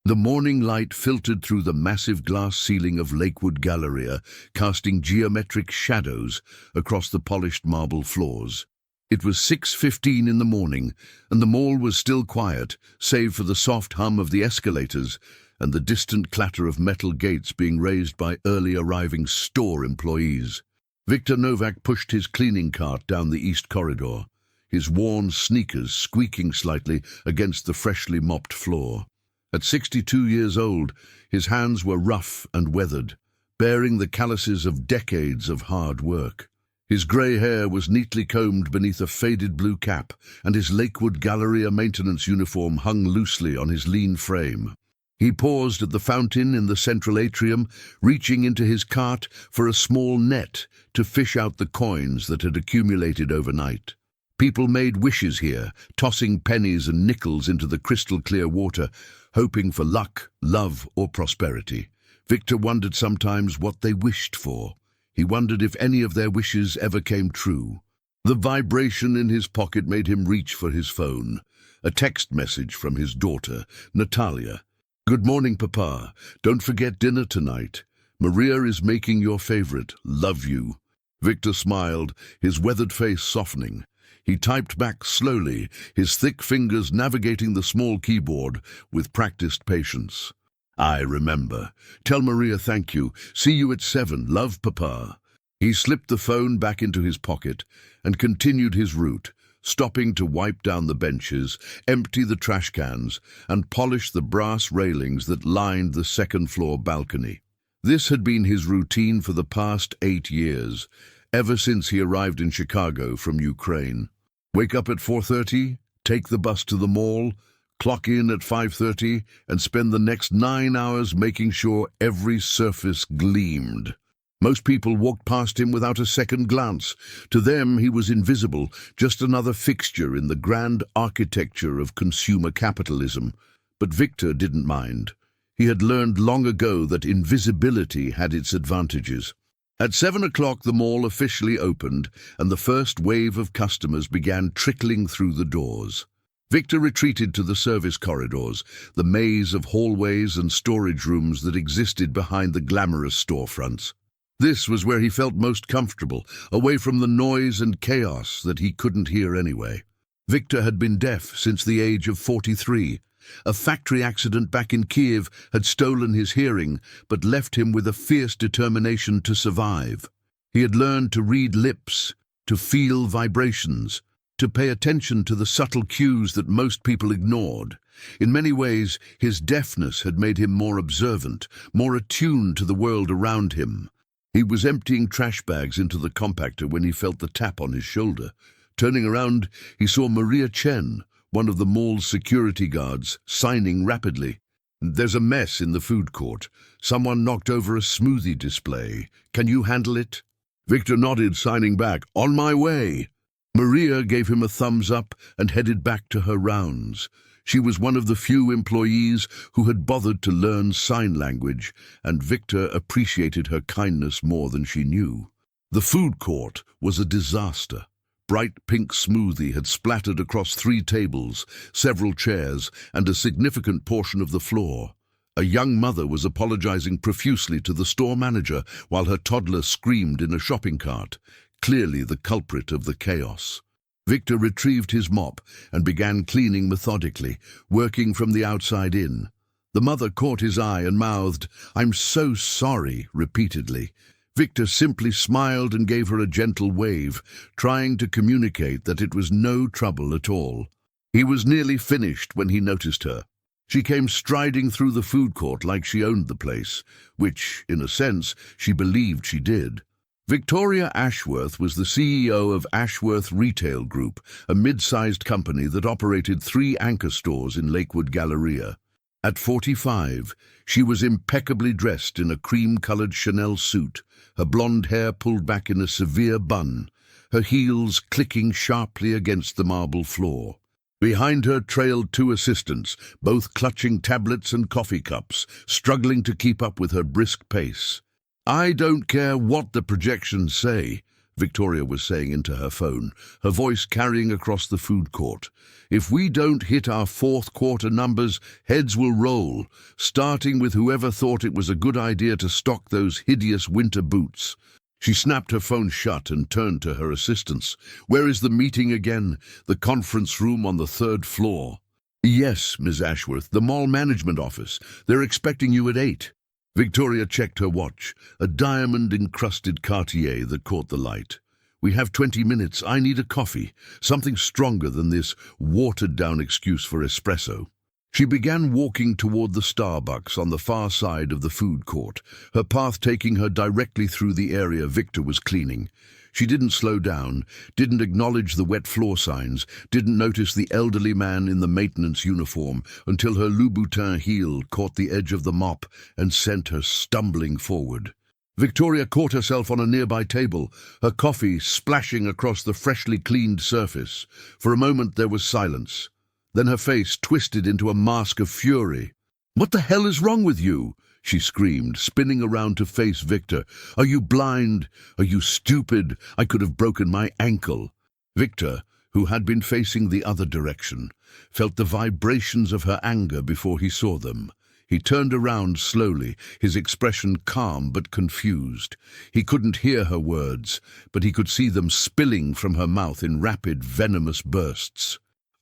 The morning light filtered through the massive glass ceiling of Lakewood Galleria, casting geometric shadows across the polished marble floors. It was 6:15 in the morning, and the mall was still quiet, save for the soft hum of the escalators and the distant clatter of metal gates being raised by early arriving store employees. Victor Novak pushed his cleaning cart down the east corridor, his worn sneakers squeaking slightly against the freshly mopped floor. At 62 years old, his hands were rough and weathered, bearing the calluses of decades of hard work. His grey hair was neatly combed beneath a faded blue cap, and his Lakewood Galleria maintenance uniform hung loosely on his lean frame. He paused at the fountain in the central atrium, reaching into his cart for a small net to fish out the coins that had accumulated overnight. People made wishes here, tossing pennies and nickels into the crystal-clear water, hoping for luck, love, or prosperity. Victor wondered sometimes what they wished for. He wondered if any of their wishes ever came true. The vibration in his pocket made him reach for his phone. A text message from his daughter, Natalia. "Good morning, Papa. Don't forget dinner tonight. Maria is making your favorite. Love you." Victor smiled, his weathered face softening. He typed back slowly, his thick fingers navigating the small keyboard with practiced patience. "I remember. Tell Maria thank you. See you at 7. Love, Papa." He slipped the phone back into his pocket and continued his route, stopping to wipe down the benches, empty the trash cans, and polish the brass railings that lined the second-floor balcony. This had been his routine for the past 8 years, ever since he arrived in Chicago from Ukraine. Wake up at 4:30, take the bus to the mall, clock in at 5:30, and spend the next 9 hours making sure every surface gleamed. Most people walked past him without a second glance. To them, he was invisible, just another fixture in the grand architecture of consumer capitalism. But Victor didn't mind. He had learned long ago that invisibility had its advantages. At 7 o'clock, the mall officially opened, and the first wave of customers began trickling through the doors. Victor retreated to the service corridors, the maze of hallways and storage rooms that existed behind the glamorous storefronts. This was where he felt most comfortable, away from the noise and chaos that he couldn't hear anyway. Victor had been deaf since the age of 43. A factory accident back in Kiev had stolen his hearing, but left him with a fierce determination to survive. He had learned to read lips, to feel vibrations, to pay attention to the subtle cues that most people ignored. In many ways, his deafness had made him more observant, more attuned to the world around him. He was emptying trash bags into the compactor when he felt the tap on his shoulder. Turning around, he saw Maria Chen, one of the mall's security guards, signing rapidly. "There's a mess in the food court. Someone knocked over a smoothie display. Can you handle it?" Victor nodded, signing back, "On my way." Maria gave him a thumbs up and headed back to her rounds. She was one of the few employees who had bothered to learn sign language, and Victor appreciated her kindness more than she knew. The food court was a disaster. Bright pink smoothie had splattered across 3 tables, several chairs, and a significant portion of the floor. A young mother was apologizing profusely to the store manager while her toddler screamed in a shopping cart, clearly the culprit of the chaos. Victor retrieved his mop and began cleaning methodically, working from the outside in. The mother caught his eye and mouthed, "I'm so sorry," repeatedly. Victor simply smiled and gave her a gentle wave, trying to communicate that it was no trouble at all. He was nearly finished when he noticed her. She came striding through the food court like she owned the place, which, in a sense, she believed she did. Victoria Ashworth was the CEO of Ashworth Retail Group, a mid-sized company that operated 3 anchor stores in Lakewood Galleria. At 45, she was impeccably dressed in a cream-colored Chanel suit, her blonde hair pulled back in a severe bun, her heels clicking sharply against the marble floor. Behind her trailed 2 assistants, both clutching tablets and coffee cups, struggling to keep up with her brisk pace. "I don't care what the projections say," Victoria was saying into her phone, her voice carrying across the food court. If we don't hit our fourth quarter numbers, heads will roll, starting with whoever thought it was a good idea to stock those hideous winter boots. She snapped her phone shut and turned to her assistants. Where is the meeting again? The conference room on the 3rd floor. Yes, Miss Ashworth, the mall management office. They're expecting you at 8. Victoria checked her watch, a diamond-encrusted Cartier that caught the light. We have 20 minutes. I need a coffee, something stronger than this watered-down excuse for espresso. She began walking toward the Starbucks on the far side of the food court, her path taking her directly through the area Victor was cleaning. She didn't slow down, didn't acknowledge the wet floor signs, didn't notice the elderly man in the maintenance uniform until her Louboutin heel caught the edge of the mop and sent her stumbling forward. Victoria caught herself on a nearby table, her coffee splashing across the freshly cleaned surface. For a moment there was silence. Then her face twisted into a mask of fury. "What the hell is wrong with you?" she screamed, spinning around to face Victor. "Are you blind? Are you stupid? I could have broken my ankle." Victor, who had been facing the other direction, felt the vibrations of her anger before he saw them. He turned around slowly, his expression calm but confused. He couldn't hear her words, but he could see them spilling from her mouth in rapid, venomous bursts.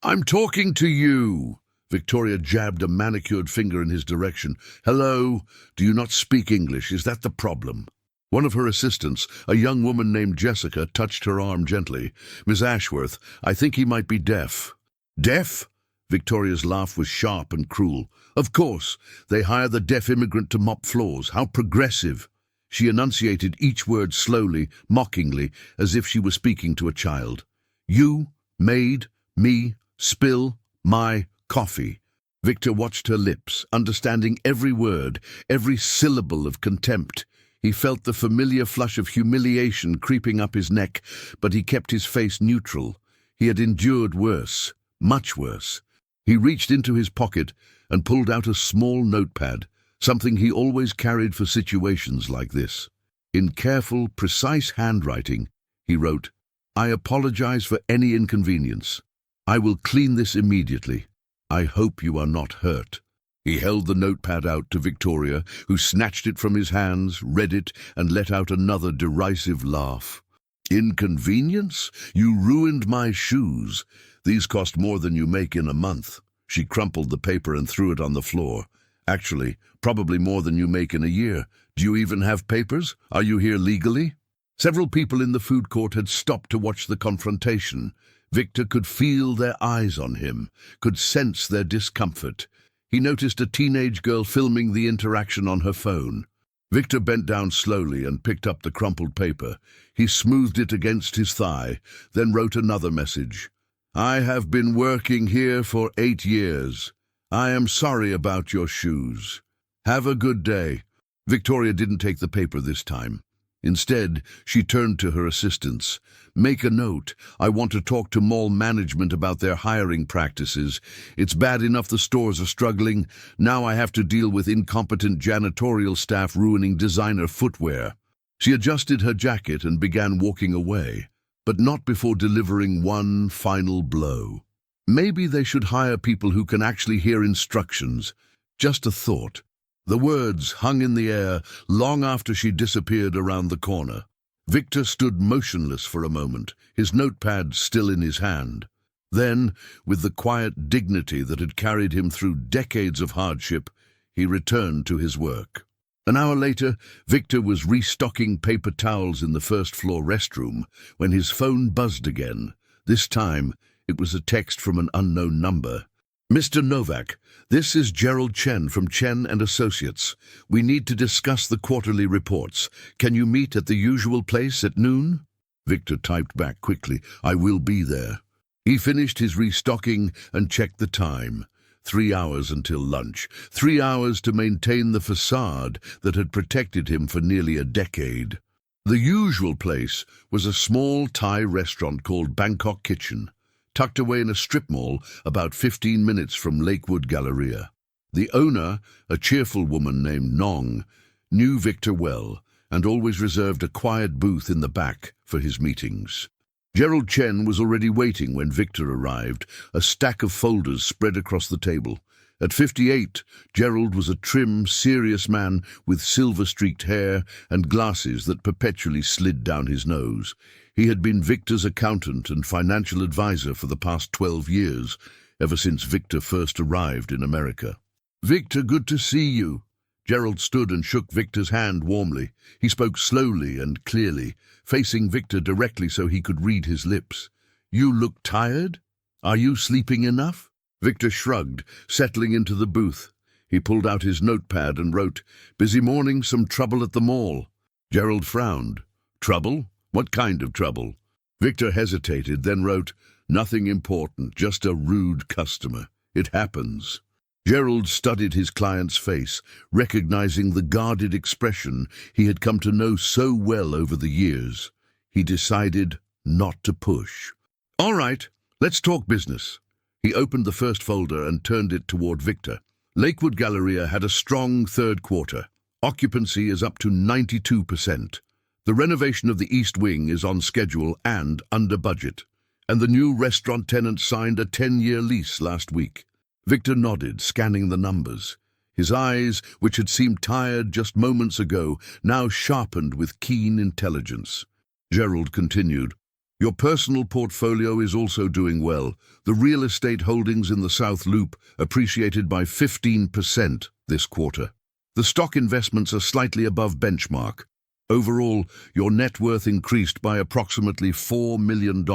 "I'm talking to you!" Victoria jabbed a manicured finger in his direction. "Hello? Do you not speak English? Is that the problem?" One of her assistants, a young woman named Jessica, touched her arm gently. "Miss Ashworth, I think he might be deaf." "Deaf?" Victoria's laugh was sharp and cruel. "Of course, they hire the deaf immigrant to mop floors. How progressive!" She enunciated each word slowly, mockingly, as if she were speaking to a child. "You made me spill my coffee." Victor watched her lips, understanding every word, every syllable of contempt. He felt the familiar flush of humiliation creeping up his neck, but he kept his face neutral. He had endured worse, much worse. He reached into his pocket and pulled out a small notepad, something he always carried for situations like this. In careful, precise handwriting, he wrote, "I apologize for any inconvenience. I will clean this immediately. I hope you are not hurt." He held the notepad out to Victoria, who snatched it from his hands, read it, and let out another derisive laugh. "Inconvenience? You ruined my shoes. These cost more than you make in a month." She crumpled the paper and threw it on the floor. "Actually, probably more than you make in a year. Do you even have papers? Are you here legally?" Several people in the food court had stopped to watch the confrontation. Victor could feel their eyes on him, could sense their discomfort. He noticed a teenage girl filming the interaction on her phone. Victor bent down slowly and picked up the crumpled paper. He smoothed it against his thigh, then wrote another message. "I have been working here for 8 years. I am sorry about your shoes. Have a good day." Victoria didn't take the paper this time. Instead, she turned to her assistants. "Make a note. I want to talk to mall management about their hiring practices. It's bad enough the stores are struggling. Now I have to deal with incompetent janitorial staff ruining designer footwear." She adjusted her jacket and began walking away, but not before delivering one final blow. Maybe they should hire people who can actually hear instructions. Just a thought. The words hung in the air long after she disappeared around the corner. Victor stood motionless for a moment, his notepad still in his hand. Then, with the quiet dignity that had carried him through decades of hardship, he returned to his work. An hour later, Victor was restocking paper towels in the first-floor restroom when his phone buzzed again. This time, it was a text from an unknown number. "Mr. Novak, this is Gerald Chen from Chen and Associates. We need to discuss the quarterly reports. Can you meet at the usual place at noon?" Victor typed back quickly, "I will be there." He finished his restocking and checked the time. 3 hours until lunch. 3 hours to maintain the facade that had protected him for nearly a decade. The usual place was a small Thai restaurant called Bangkok Kitchen, tucked away in a strip mall about 15 minutes from Lakewood Galleria. The owner, a cheerful woman named Nong, knew Victor well and always reserved a quiet booth in the back for his meetings. Gerald Chen was already waiting when Victor arrived, a stack of folders spread across the table. At 58, Gerald was a trim, serious man with silver-streaked hair and glasses that perpetually slid down his nose. He had been Victor's accountant and financial advisor for the past 12 years, ever since Victor first arrived in America. "Victor, good to see you." Gerald stood and shook Victor's hand warmly. He spoke slowly and clearly, facing Victor directly so he could read his lips. "You look tired? Are you sleeping enough?" Victor shrugged, settling into the booth. He pulled out his notepad and wrote, "Busy morning, some trouble at the mall." Gerald frowned. "Trouble? What kind of trouble?" Victor hesitated, then wrote, "Nothing important, just a rude customer. It happens." Gerald studied his client's face, recognizing the guarded expression he had come to know so well over the years. He decided not to push. "All right, let's talk business." He opened the first folder and turned it toward Victor. Lakewood Galleria had a strong third quarter. Occupancy is up to 92%. The renovation of the East Wing is on schedule and under budget. And the new restaurant tenant signed a 10-year lease last week. Victor nodded, scanning the numbers. His eyes, which had seemed tired just moments ago, now sharpened with keen intelligence. Gerald continued, "Your personal portfolio is also doing well. The real estate holdings in the South Loop appreciated by 15% this quarter. The stock investments are slightly above benchmark. Overall, your net worth increased by approximately $4 million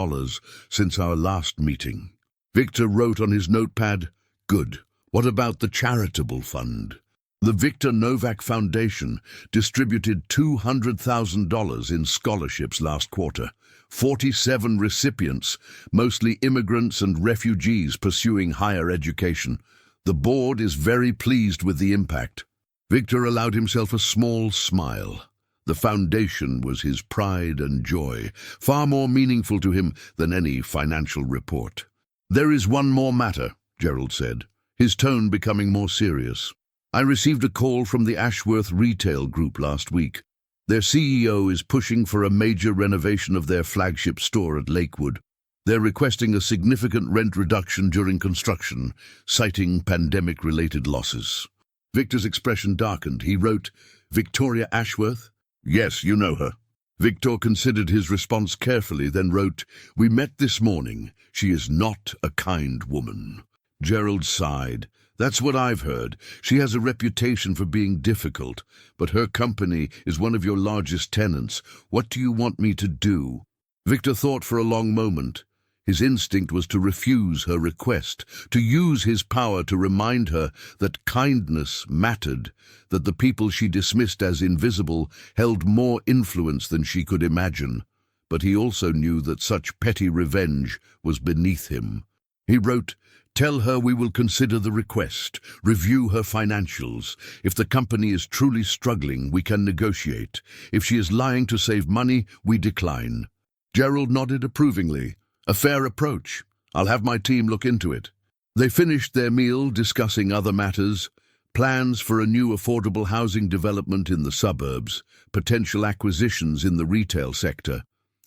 since our last meeting." Victor wrote on his notepad, "Good. What about the charitable fund?" The Victor Novak Foundation distributed $200,000 in scholarships last quarter. 47 recipients, mostly immigrants and refugees pursuing higher education. The board is very pleased with the impact. Victor allowed himself a small smile. The foundation was his pride and joy, far more meaningful to him than any financial report. "There is one more matter," Gerald said, his tone becoming more serious. "I received a call from the Ashworth Retail Group last week. Their CEO is pushing for a major renovation of their flagship store at Lakewood. They're requesting a significant rent reduction during construction, citing pandemic-related losses." Victor's expression darkened. He wrote, "Victoria Ashworth?" "Yes, you know her." Victor considered his response carefully, then wrote, "We met this morning. She is not a kind woman." Gerald sighed. "That's what I've heard. She has a reputation for being difficult, but her company is one of your largest tenants. What do you want me to do?" Victor thought for a long moment. His instinct was to refuse her request, to use his power to remind her that kindness mattered, that the people she dismissed as invisible held more influence than she could imagine. But he also knew that such petty revenge was beneath him. He wrote, "Tell her we will consider the request, review her financials. If the company is truly struggling, we can negotiate. If she is lying to save money, we decline." Gerald nodded approvingly. "A fair approach. I'll have my team look into it." They finished their meal, discussing other matters, plans for a new affordable housing development in the suburbs, potential acquisitions in the retail sector,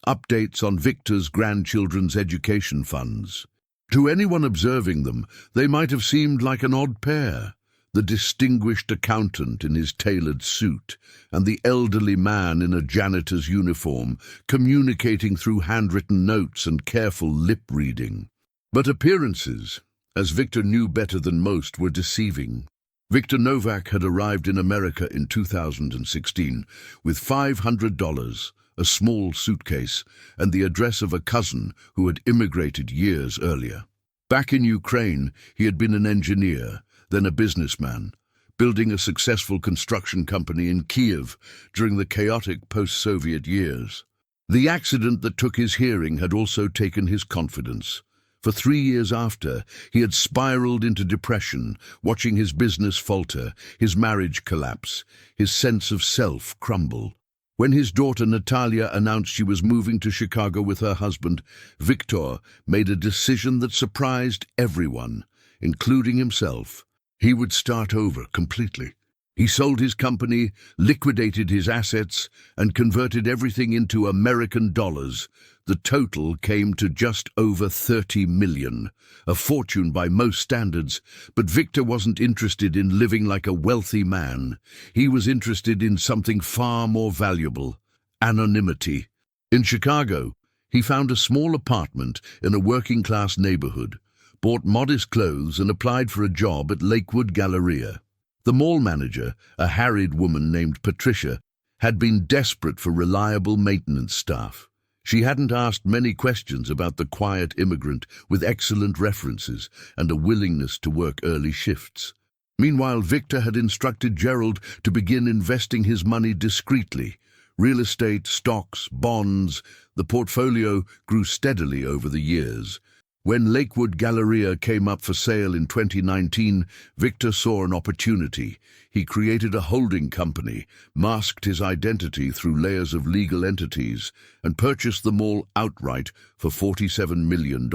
updates on Victor's grandchildren's education funds. To anyone observing them, they might have seemed like an odd pair. The distinguished accountant in his tailored suit, and the elderly man in a janitor's uniform, communicating through handwritten notes and careful lip-reading. But appearances, as Victor knew better than most, were deceiving. Victor Novak had arrived in America in 2016 with $500, a small suitcase, and the address of a cousin who had immigrated years earlier. Back in Ukraine, he had been an engineer, then a businessman, building a successful construction company in Kiev during the chaotic post-Soviet years. The accident that took his hearing had also taken his confidence. For 3 years after, he had spiraled into depression, watching his business falter, his marriage collapse, his sense of self crumble. When his daughter Natalia announced she was moving to Chicago with her husband, Victor made a decision that surprised everyone, including himself. He would start over completely. He sold his company, liquidated his assets, and converted everything into American dollars. The total came to just over 30 million, a fortune by most standards, but Victor wasn't interested in living like a wealthy man. He was interested in something far more valuable: anonymity. In Chicago, he found a small apartment in a working-class neighborhood, bought modest clothes and applied for a job at Lakewood Galleria. The mall manager, a harried woman named Patricia, had been desperate for reliable maintenance staff. She hadn't asked many questions about the quiet immigrant with excellent references and a willingness to work early shifts. Meanwhile, Victor had instructed Gerald to begin investing his money discreetly. Real estate, stocks, bonds, the portfolio grew steadily over the years. When Lakewood Galleria came up for sale in 2019, Victor saw an opportunity. He created a holding company, masked his identity through layers of legal entities, and purchased the mall outright for $47 million.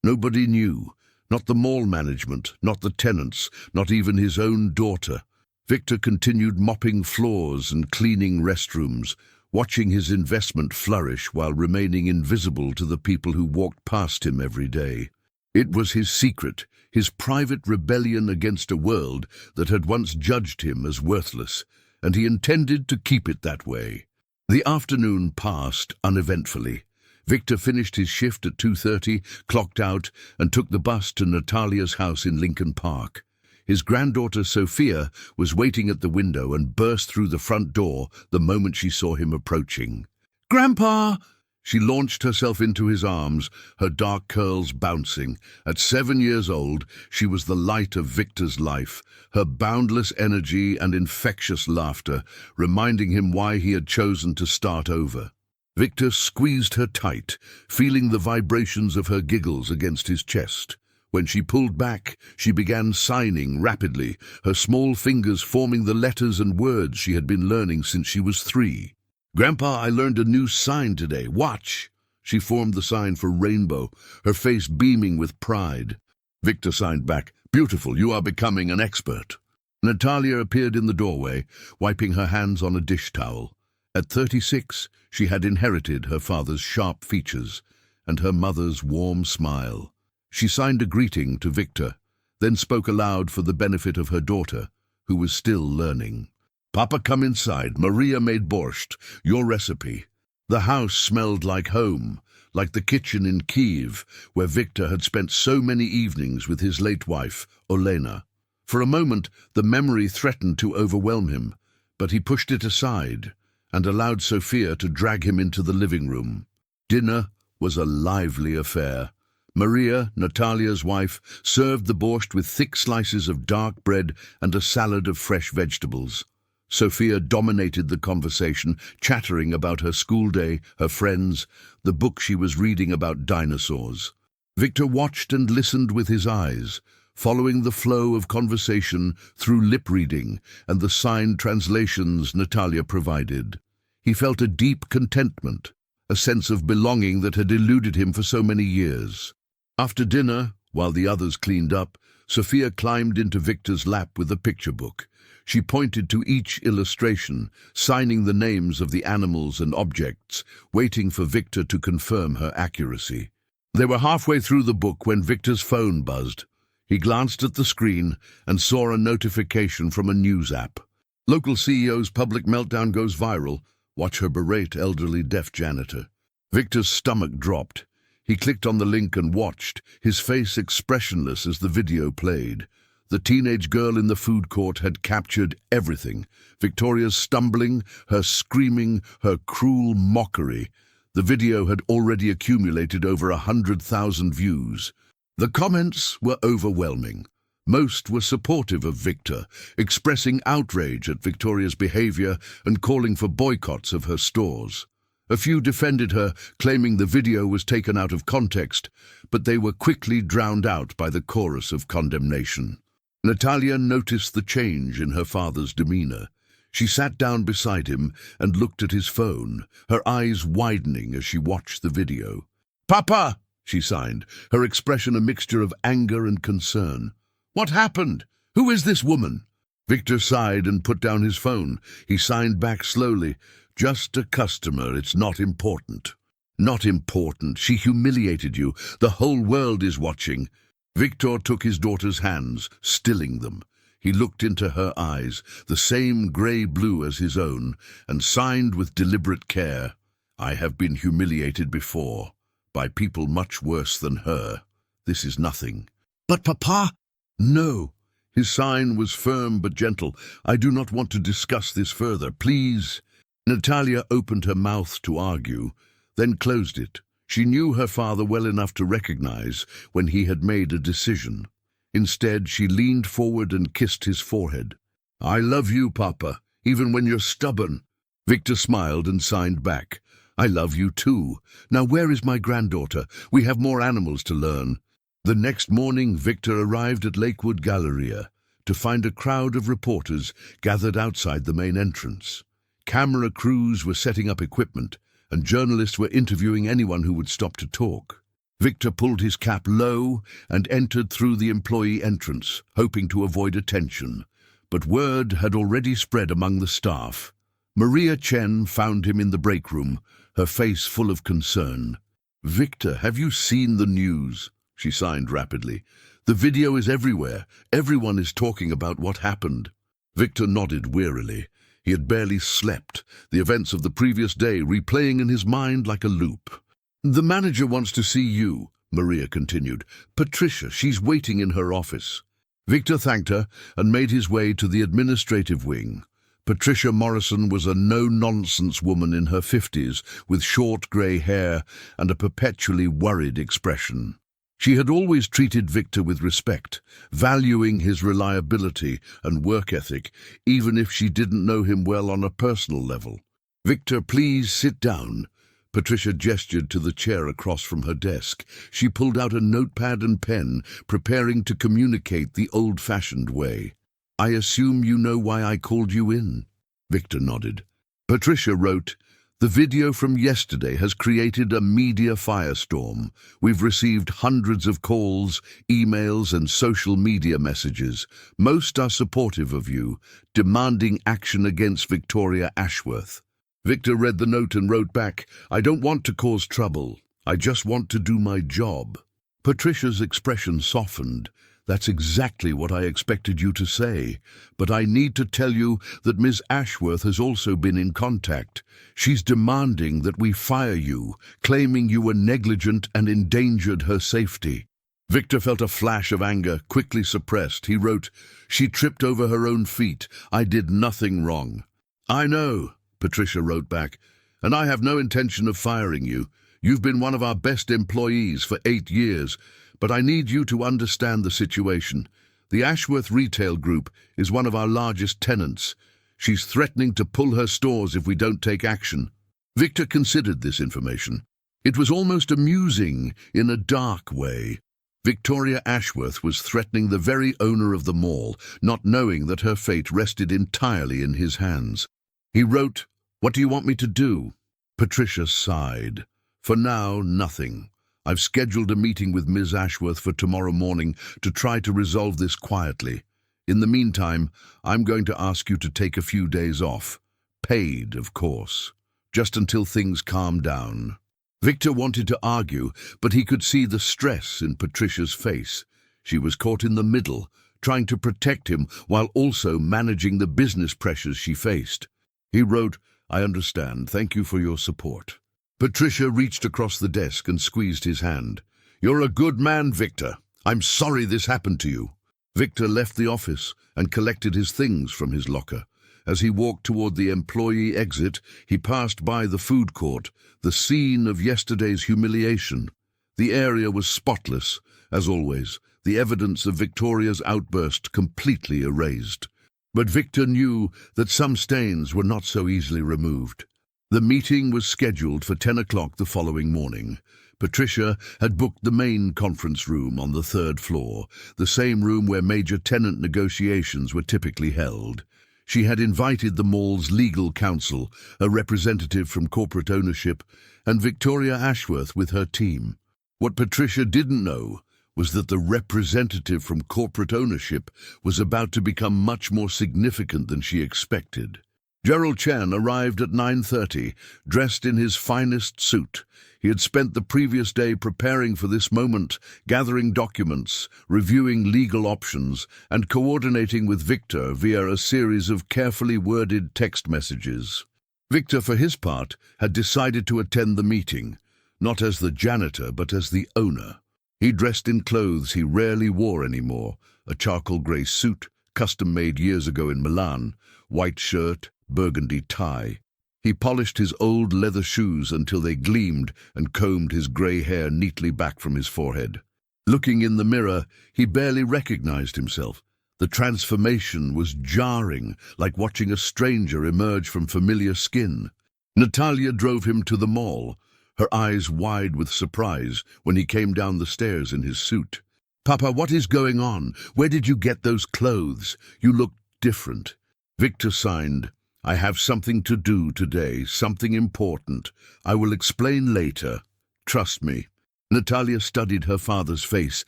Nobody knew, not the mall management, not the tenants, not even his own daughter. Victor continued mopping floors and cleaning restrooms, watching his investment flourish while remaining invisible to the people who walked past him every day. It was his secret, his private rebellion against a world that had once judged him as worthless, and he intended to keep it that way. The afternoon passed uneventfully. Victor finished his shift at 2:30, clocked out, and took the bus to Natalia's house in Lincoln Park. His granddaughter Sophia was waiting at the window and burst through the front door the moment she saw him approaching. "Grandpa!" She launched herself into his arms, her dark curls bouncing. At 7 years old, she was the light of Victor's life, her boundless energy and infectious laughter, reminding him why he had chosen to start over. Victor squeezed her tight, feeling the vibrations of her giggles against his chest. When she pulled back, she began signing rapidly, her small fingers forming the letters and words she had been learning since she was 3. "Grandpa, I learned a new sign today. Watch!" She formed the sign for rainbow, her face beaming with pride. Victor signed back, "Beautiful, you are becoming an expert." Natalia appeared in the doorway, wiping her hands on a dish towel. At 36, she had inherited her father's sharp features and her mother's warm smile. She signed a greeting to Victor, then spoke aloud for the benefit of her daughter, who was still learning. "Papa, come inside. Maria made borscht, your recipe." The house smelled like home, like the kitchen in Kiev, where Victor had spent so many evenings with his late wife, Olena. For a moment, the memory threatened to overwhelm him, but he pushed it aside and allowed Sophia to drag him into the living room. Dinner was a lively affair. Maria, Natalia's wife, served the borscht with thick slices of dark bread and a salad of fresh vegetables. Sophia dominated the conversation, chattering about her school day, her friends, the book she was reading about dinosaurs. Victor watched and listened with his eyes, following the flow of conversation through lip reading and the signed translations Natalia provided. He felt a deep contentment, a sense of belonging that had eluded him for so many years. After dinner, while the others cleaned up, Sophia climbed into Victor's lap with a picture book. She pointed to each illustration, signing the names of the animals and objects, waiting for Victor to confirm her accuracy. They were halfway through the book when Victor's phone buzzed. He glanced at the screen and saw a notification from a news app. "Local CEO's public meltdown goes viral. Watch her berate elderly deaf janitor." Victor's stomach dropped. He clicked on the link and watched, his face expressionless as the video played. The teenage girl in the food court had captured everything. Victoria's stumbling, her screaming, her cruel mockery. The video had already accumulated over 100,000 views. The comments were overwhelming. Most were supportive of Victor, expressing outrage at Victoria's behavior and calling for boycotts of her stores. A few defended her, claiming the video was taken out of context, but they were quickly drowned out by the chorus of condemnation. Natalia noticed the change in her father's demeanor. She sat down beside him and looked at his phone, her eyes widening as she watched the video. "Papa!" she signed, her expression a mixture of anger and concern. "What happened? Who is this woman?" Victor sighed and put down his phone. He signed back slowly. "Just a customer, it's not important." "Not important. She humiliated you. The whole world is watching." Victor took his daughter's hands, stilling them. He looked into her eyes, the same grey-blue as his own, and signed with deliberate care. "I have been humiliated before, by people much worse than her. This is nothing." "But Papa—" "No." His sign was firm but gentle. "I do not want to discuss this further, please." Natalia opened her mouth to argue, then closed it. She knew her father well enough to recognize when he had made a decision. Instead, she leaned forward and kissed his forehead. "I love you, Papa, even when you're stubborn." Victor smiled and signed back. "I love you too. Now where is my granddaughter? We have more animals to learn." The next morning, Victor arrived at Lakewood Galleria to find a crowd of reporters gathered outside the main entrance. Camera crews were setting up equipment, and journalists were interviewing anyone who would stop to talk. Victor pulled his cap low and entered through the employee entrance, hoping to avoid attention. But word had already spread among the staff. Maria Chen found him in the break room, her face full of concern. "Victor, have you seen the news?" She signed rapidly. "The video is everywhere. Everyone is talking about what happened." Victor nodded wearily. He had barely slept, the events of the previous day replaying in his mind like a loop. "The manager wants to see you," Maria continued. "Patricia, she's waiting in her office." Victor thanked her and made his way to the administrative wing. Patricia Morrison was a no-nonsense woman in her 50s, with short grey hair and a perpetually worried expression. She had always treated Victor with respect, valuing his reliability and work ethic, even if she didn't know him well on a personal level. "Victor, please sit down." Patricia gestured to the chair across from her desk. She pulled out a notepad and pen, preparing to communicate the old-fashioned way. "I assume you know why I called you in?" Victor nodded. Patricia wrote, "The video from yesterday has created a media firestorm. We've received hundreds of calls, emails, and social media messages. Most are supportive of you, demanding action against Victoria Ashworth." Victor read the note and wrote back, "I don't want to cause trouble. I just want to do my job." Patricia's expression softened. "That's exactly what I expected you to say. But I need to tell you that Ms. Ashworth has also been in contact. She's demanding that we fire you, claiming you were negligent and endangered her safety." Victor felt a flash of anger, quickly suppressed. He wrote, "She tripped over her own feet. I did nothing wrong." "I know," Patricia wrote back, "and I have no intention of firing you. You've been one of our best employees for 8 years. But I need you to understand the situation. The Ashworth Retail Group is one of our largest tenants. She's threatening to pull her stores if we don't take action." Victor considered this information. It was almost amusing in a dark way. Victoria Ashworth was threatening the very owner of the mall, not knowing that her fate rested entirely in his hands. He wrote, "What do you want me to do?" Patricia sighed. "For now, nothing. I've scheduled a meeting with Ms. Ashworth for tomorrow morning to try to resolve this quietly. In the meantime, I'm going to ask you to take a few days off. Paid, of course. Just until things calm down." Victor wanted to argue, but he could see the stress in Patricia's face. She was caught in the middle, trying to protect him while also managing the business pressures she faced. He wrote, "I understand. Thank you for your support." Patricia reached across the desk and squeezed his hand. "You're a good man, Victor. I'm sorry this happened to you." Victor left the office and collected his things from his locker. As he walked toward the employee exit, he passed by the food court, the scene of yesterday's humiliation. The area was spotless, as always, the evidence of Victoria's outburst completely erased. But Victor knew that some stains were not so easily removed. The meeting was scheduled for 10 o'clock the following morning. Patricia had booked the main conference room on the 3rd floor, the same room where major tenant negotiations were typically held. She had invited the mall's legal counsel, a representative from corporate ownership, and Victoria Ashworth with her team. What Patricia didn't know was that the representative from corporate ownership was about to become much more significant than she expected. Gerald Chen arrived at 9:30, dressed in his finest suit. He had spent the previous day preparing for this moment, gathering documents, reviewing legal options, and coordinating with Victor via a series of carefully worded text messages. Victor, for his part, had decided to attend the meeting, not as the janitor but as the owner. He dressed in clothes he rarely wore anymore, a charcoal grey suit, custom-made years ago in Milan, white shirt, burgundy tie. He polished his old leather shoes until they gleamed and combed his grey hair neatly back from his forehead. Looking in the mirror, he barely recognized himself. The transformation was jarring, like watching a stranger emerge from familiar skin. Natalia drove him to the mall, her eyes wide with surprise when he came down the stairs in his suit. "Papa, what is going on? Where did you get those clothes? You look different." Victor signed. "I have something to do today, something important. I will explain later. Trust me." Natalia studied her father's face,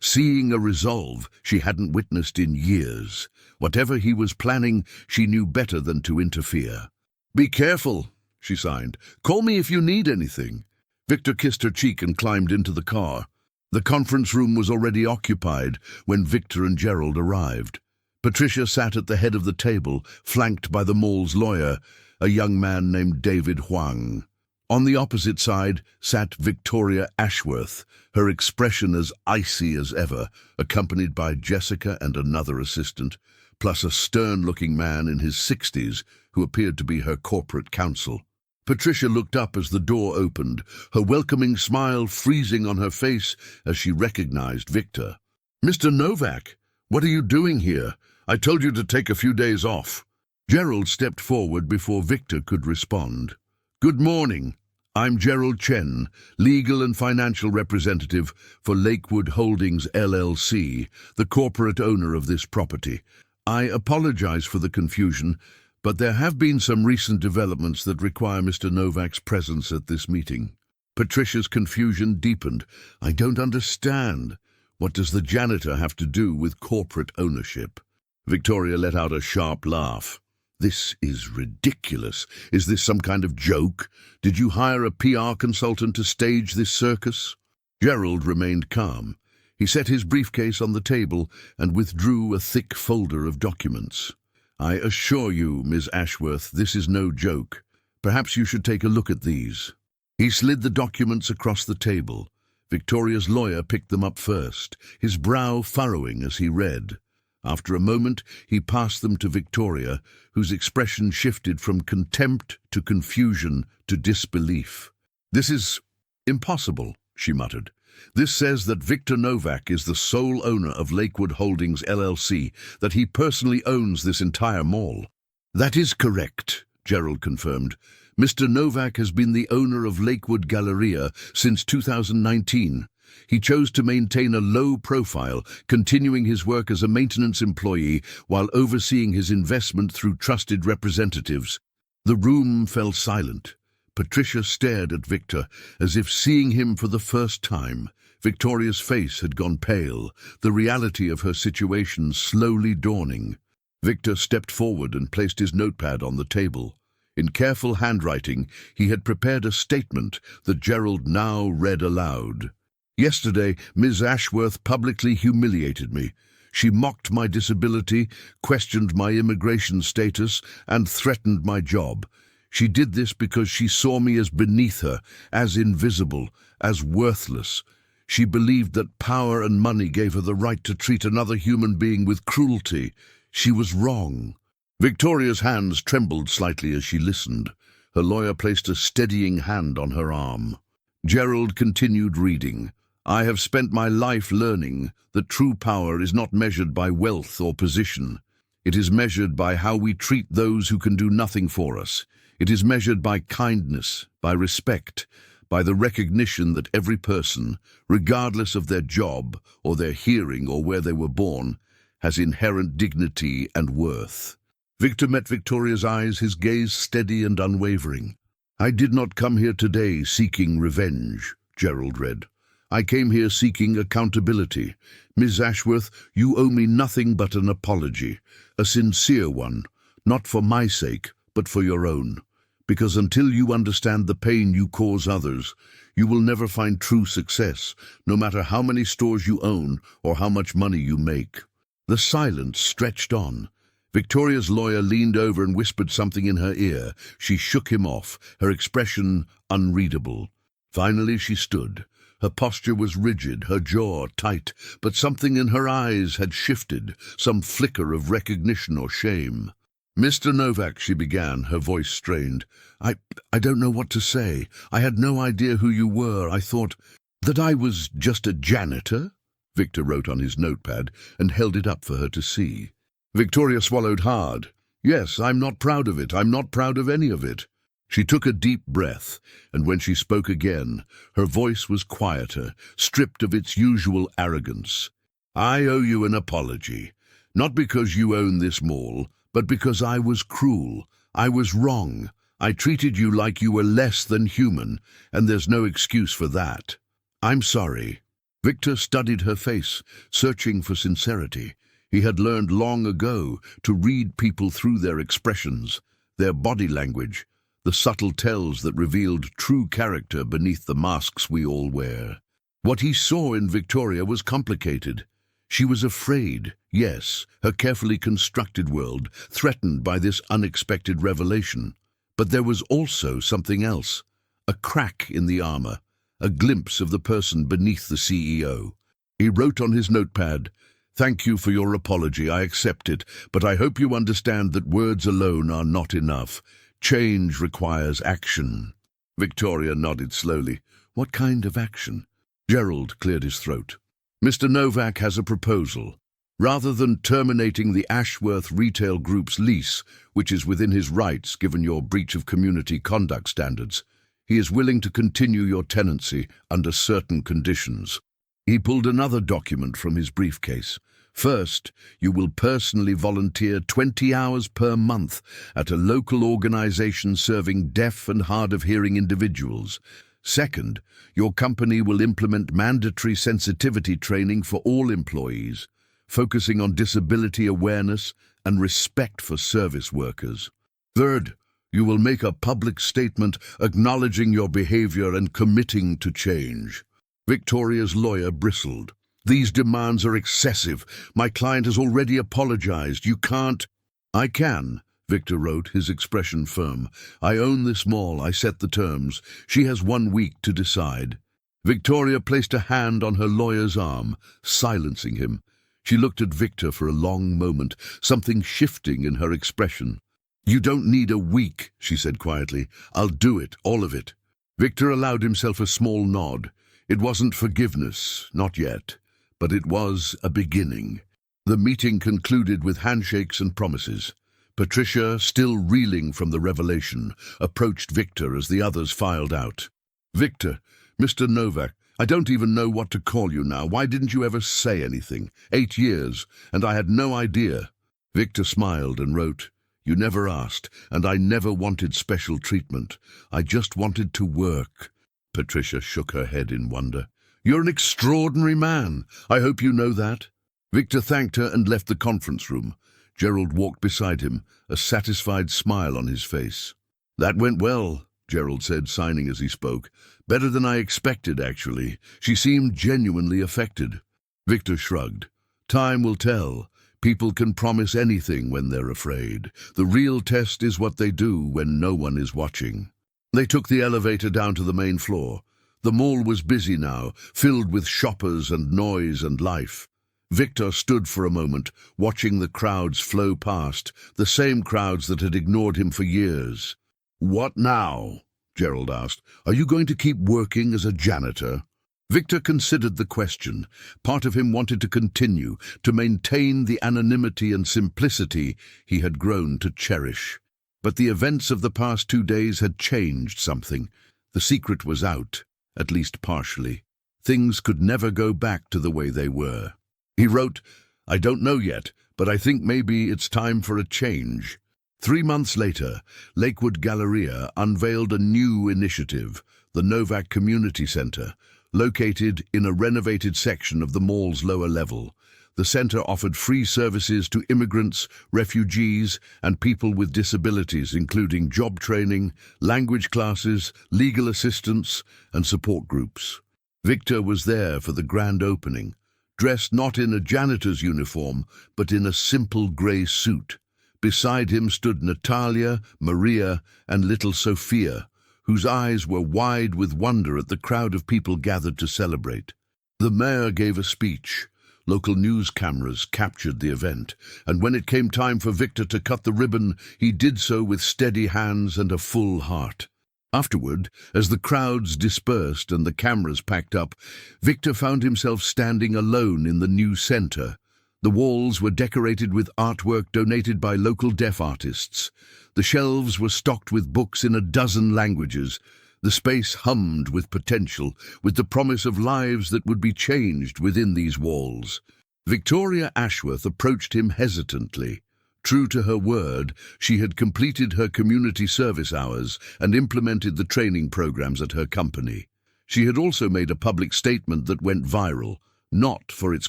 seeing a resolve she hadn't witnessed in years. Whatever he was planning, she knew better than to interfere. "Be careful," she signed. "Call me if you need anything." Victor kissed her cheek and climbed into the car. The conference room was already occupied when Victor and Gerald arrived. Patricia sat at the head of the table, flanked by the mall's lawyer, a young man named David Huang. On the opposite side sat Victoria Ashworth, her expression as icy as ever, accompanied by Jessica and another assistant, plus a stern-looking man in his 60s who appeared to be her corporate counsel. Patricia looked up as the door opened, her welcoming smile freezing on her face as she recognized Victor. "Mr. Novak, what are you doing here? I told you to take a few days off." Gerald stepped forward before Victor could respond. "Good morning. I'm Gerald Chen, legal and financial representative for Lakewood Holdings LLC, the corporate owner of this property. I apologize for the confusion, but there have been some recent developments that require Mr. Novak's presence at this meeting." Patricia's confusion deepened. "I don't understand. What does the janitor have to do with corporate ownership?" Victoria let out a sharp laugh. "This is ridiculous. Is this some kind of joke? Did you hire a PR consultant to stage this circus?" Gerald remained calm. He set his briefcase on the table and withdrew a thick folder of documents. "I assure you, Ms. Ashworth, this is no joke. Perhaps you should take a look at these." He slid the documents across the table. Victoria's lawyer picked them up first, his brow furrowing as he read. After a moment, he passed them to Victoria, whose expression shifted from contempt to confusion to disbelief. "This is impossible," she muttered. "This says that Victor Novak is the sole owner of Lakewood Holdings LLC, that he personally owns this entire mall." "That is correct," Gerald confirmed. "Mr. Novak has been the owner of Lakewood Galleria since 2019. He chose to maintain a low profile, continuing his work as a maintenance employee while overseeing his investment through trusted representatives." The room fell silent. Patricia stared at Victor, as if seeing him for the first time. Victoria's face had gone pale, the reality of her situation slowly dawning. Victor stepped forward and placed his notepad on the table. In careful handwriting, he had prepared a statement that Gerald now read aloud. "Yesterday, Ms. Ashworth publicly humiliated me. She mocked my disability, questioned my immigration status, and threatened my job. She did this because she saw me as beneath her, as invisible, as worthless. She believed that power and money gave her the right to treat another human being with cruelty. She was wrong." Victoria's hands trembled slightly as she listened. Her lawyer placed a steadying hand on her arm. Gerald continued reading. "I have spent my life learning that true power is not measured by wealth or position. It is measured by how we treat those who can do nothing for us. It is measured by kindness, by respect, by the recognition that every person, regardless of their job or their hearing or where they were born, has inherent dignity and worth." Victor met Victoria's eyes, his gaze steady and unwavering. "I did not come here today seeking revenge," Gerald read. I came here seeking accountability. Ms. Ashworth, you owe me nothing but an apology, a sincere one, not for my sake, but for your own. Because until you understand the pain you cause others, you will never find true success, no matter how many stores you own or how much money you make." The silence stretched on. Victoria's lawyer leaned over and whispered something in her ear. She shook him off, her expression unreadable. Finally she stood. Her posture was rigid, her jaw tight, but something in her eyes had shifted, some flicker of recognition or shame. "Mr. Novak," she began, her voice strained. I don't know what to say. I had no idea who you were. I thought that I was just a janitor." Victor wrote on his notepad and held it up for her to see. Victoria swallowed hard. "Yes, I'm not proud of it. I'm not proud of any of it." She took a deep breath, and when she spoke again, her voice was quieter, stripped of its usual arrogance. "I owe you an apology. Not because you own this mall, but because I was cruel. I was wrong. I treated you like you were less than human, and there's no excuse for that. I'm sorry." Victor studied her face, searching for sincerity. He had learned long ago to read people through their expressions, their body language, the subtle tells that revealed true character beneath the masks we all wear. What he saw in Victoria was complicated. She was afraid, yes, her carefully constructed world, threatened by this unexpected revelation. But there was also something else, a crack in the armor, a glimpse of the person beneath the CEO. He wrote on his notepad, "Thank you for your apology, I accept it, but I hope you understand that words alone are not enough. Change requires action." Victoria nodded slowly. "What kind of action?" Gerald cleared his throat. "Mr. Novak has a proposal. Rather than terminating the Ashworth Retail Group's lease, which is within his rights given your breach of community conduct standards, he is willing to continue your tenancy under certain conditions." He pulled another document from his briefcase. "First, you will personally volunteer 20 hours per month at a local organization serving deaf and hard-of-hearing individuals. Second, your company will implement mandatory sensitivity training for all employees, focusing on disability awareness and respect for service workers. Third, you will make a public statement acknowledging your behavior and committing to change." Victoria's lawyer bristled. "These demands are excessive. My client has already apologized. You can't—" "I can," Victor wrote, his expression firm. "I own this mall. I set the terms. She has 1 week to decide." Victoria placed a hand on her lawyer's arm, silencing him. She looked at Victor for a long moment, something shifting in her expression. "You don't need a week," she said quietly. "I'll do it, all of it." Victor allowed himself a small nod. It wasn't forgiveness, not yet, but it was a beginning. The meeting concluded with handshakes and promises. Patricia, still reeling from the revelation, approached Victor as the others filed out. "Victor, Mr. Novak, I don't even know what to call you now. Why didn't you ever say anything? 8 years, and I had no idea." Victor smiled and wrote, "You never asked, and I never wanted special treatment. I just wanted to work." Patricia shook her head in wonder. "You're an extraordinary man. I hope you know that." Victor thanked her and left the conference room. Gerald walked beside him, a satisfied smile on his face. "That went well," Gerald said, signing as he spoke. "Better than I expected, actually. She seemed genuinely affected." Victor shrugged. "Time will tell. People can promise anything when they're afraid. The real test is what they do when no one is watching." They took the elevator down to the main floor. The mall was busy now, filled with shoppers and noise and life. Victor stood for a moment, watching the crowds flow past, the same crowds that had ignored him for years. "What now?" Gerald asked. "Are you going to keep working as a janitor?" Victor considered the question. Part of him wanted to continue, to maintain the anonymity and simplicity he had grown to cherish. But the events of the past 2 days had changed something. The secret was out, at least partially. Things could never go back to the way they were. He wrote, "I don't know yet, but I think maybe it's time for a change." 3 months later, Lakewood Galleria unveiled a new initiative, the Novak Community Center, located in a renovated section of the mall's lower level. The center offered free services to immigrants, refugees, and people with disabilities, including job training, language classes, legal assistance, and support groups. Victor was there for the grand opening, dressed not in a janitor's uniform, but in a simple grey suit. Beside him stood Natalia, Maria, and little Sophia, whose eyes were wide with wonder at the crowd of people gathered to celebrate. The mayor gave a speech. Local news cameras captured the event, and when it came time for Victor to cut the ribbon, he did so with steady hands and a full heart. Afterward, as the crowds dispersed and the cameras packed up, Victor found himself standing alone in the new center. The walls were decorated with artwork donated by local deaf artists. The shelves were stocked with books in a dozen languages. The space hummed with potential, with the promise of lives that would be changed within these walls. Victoria Ashworth approached him hesitantly. True to her word, she had completed her community service hours and implemented the training programs at her company. She had also made a public statement that went viral, not for its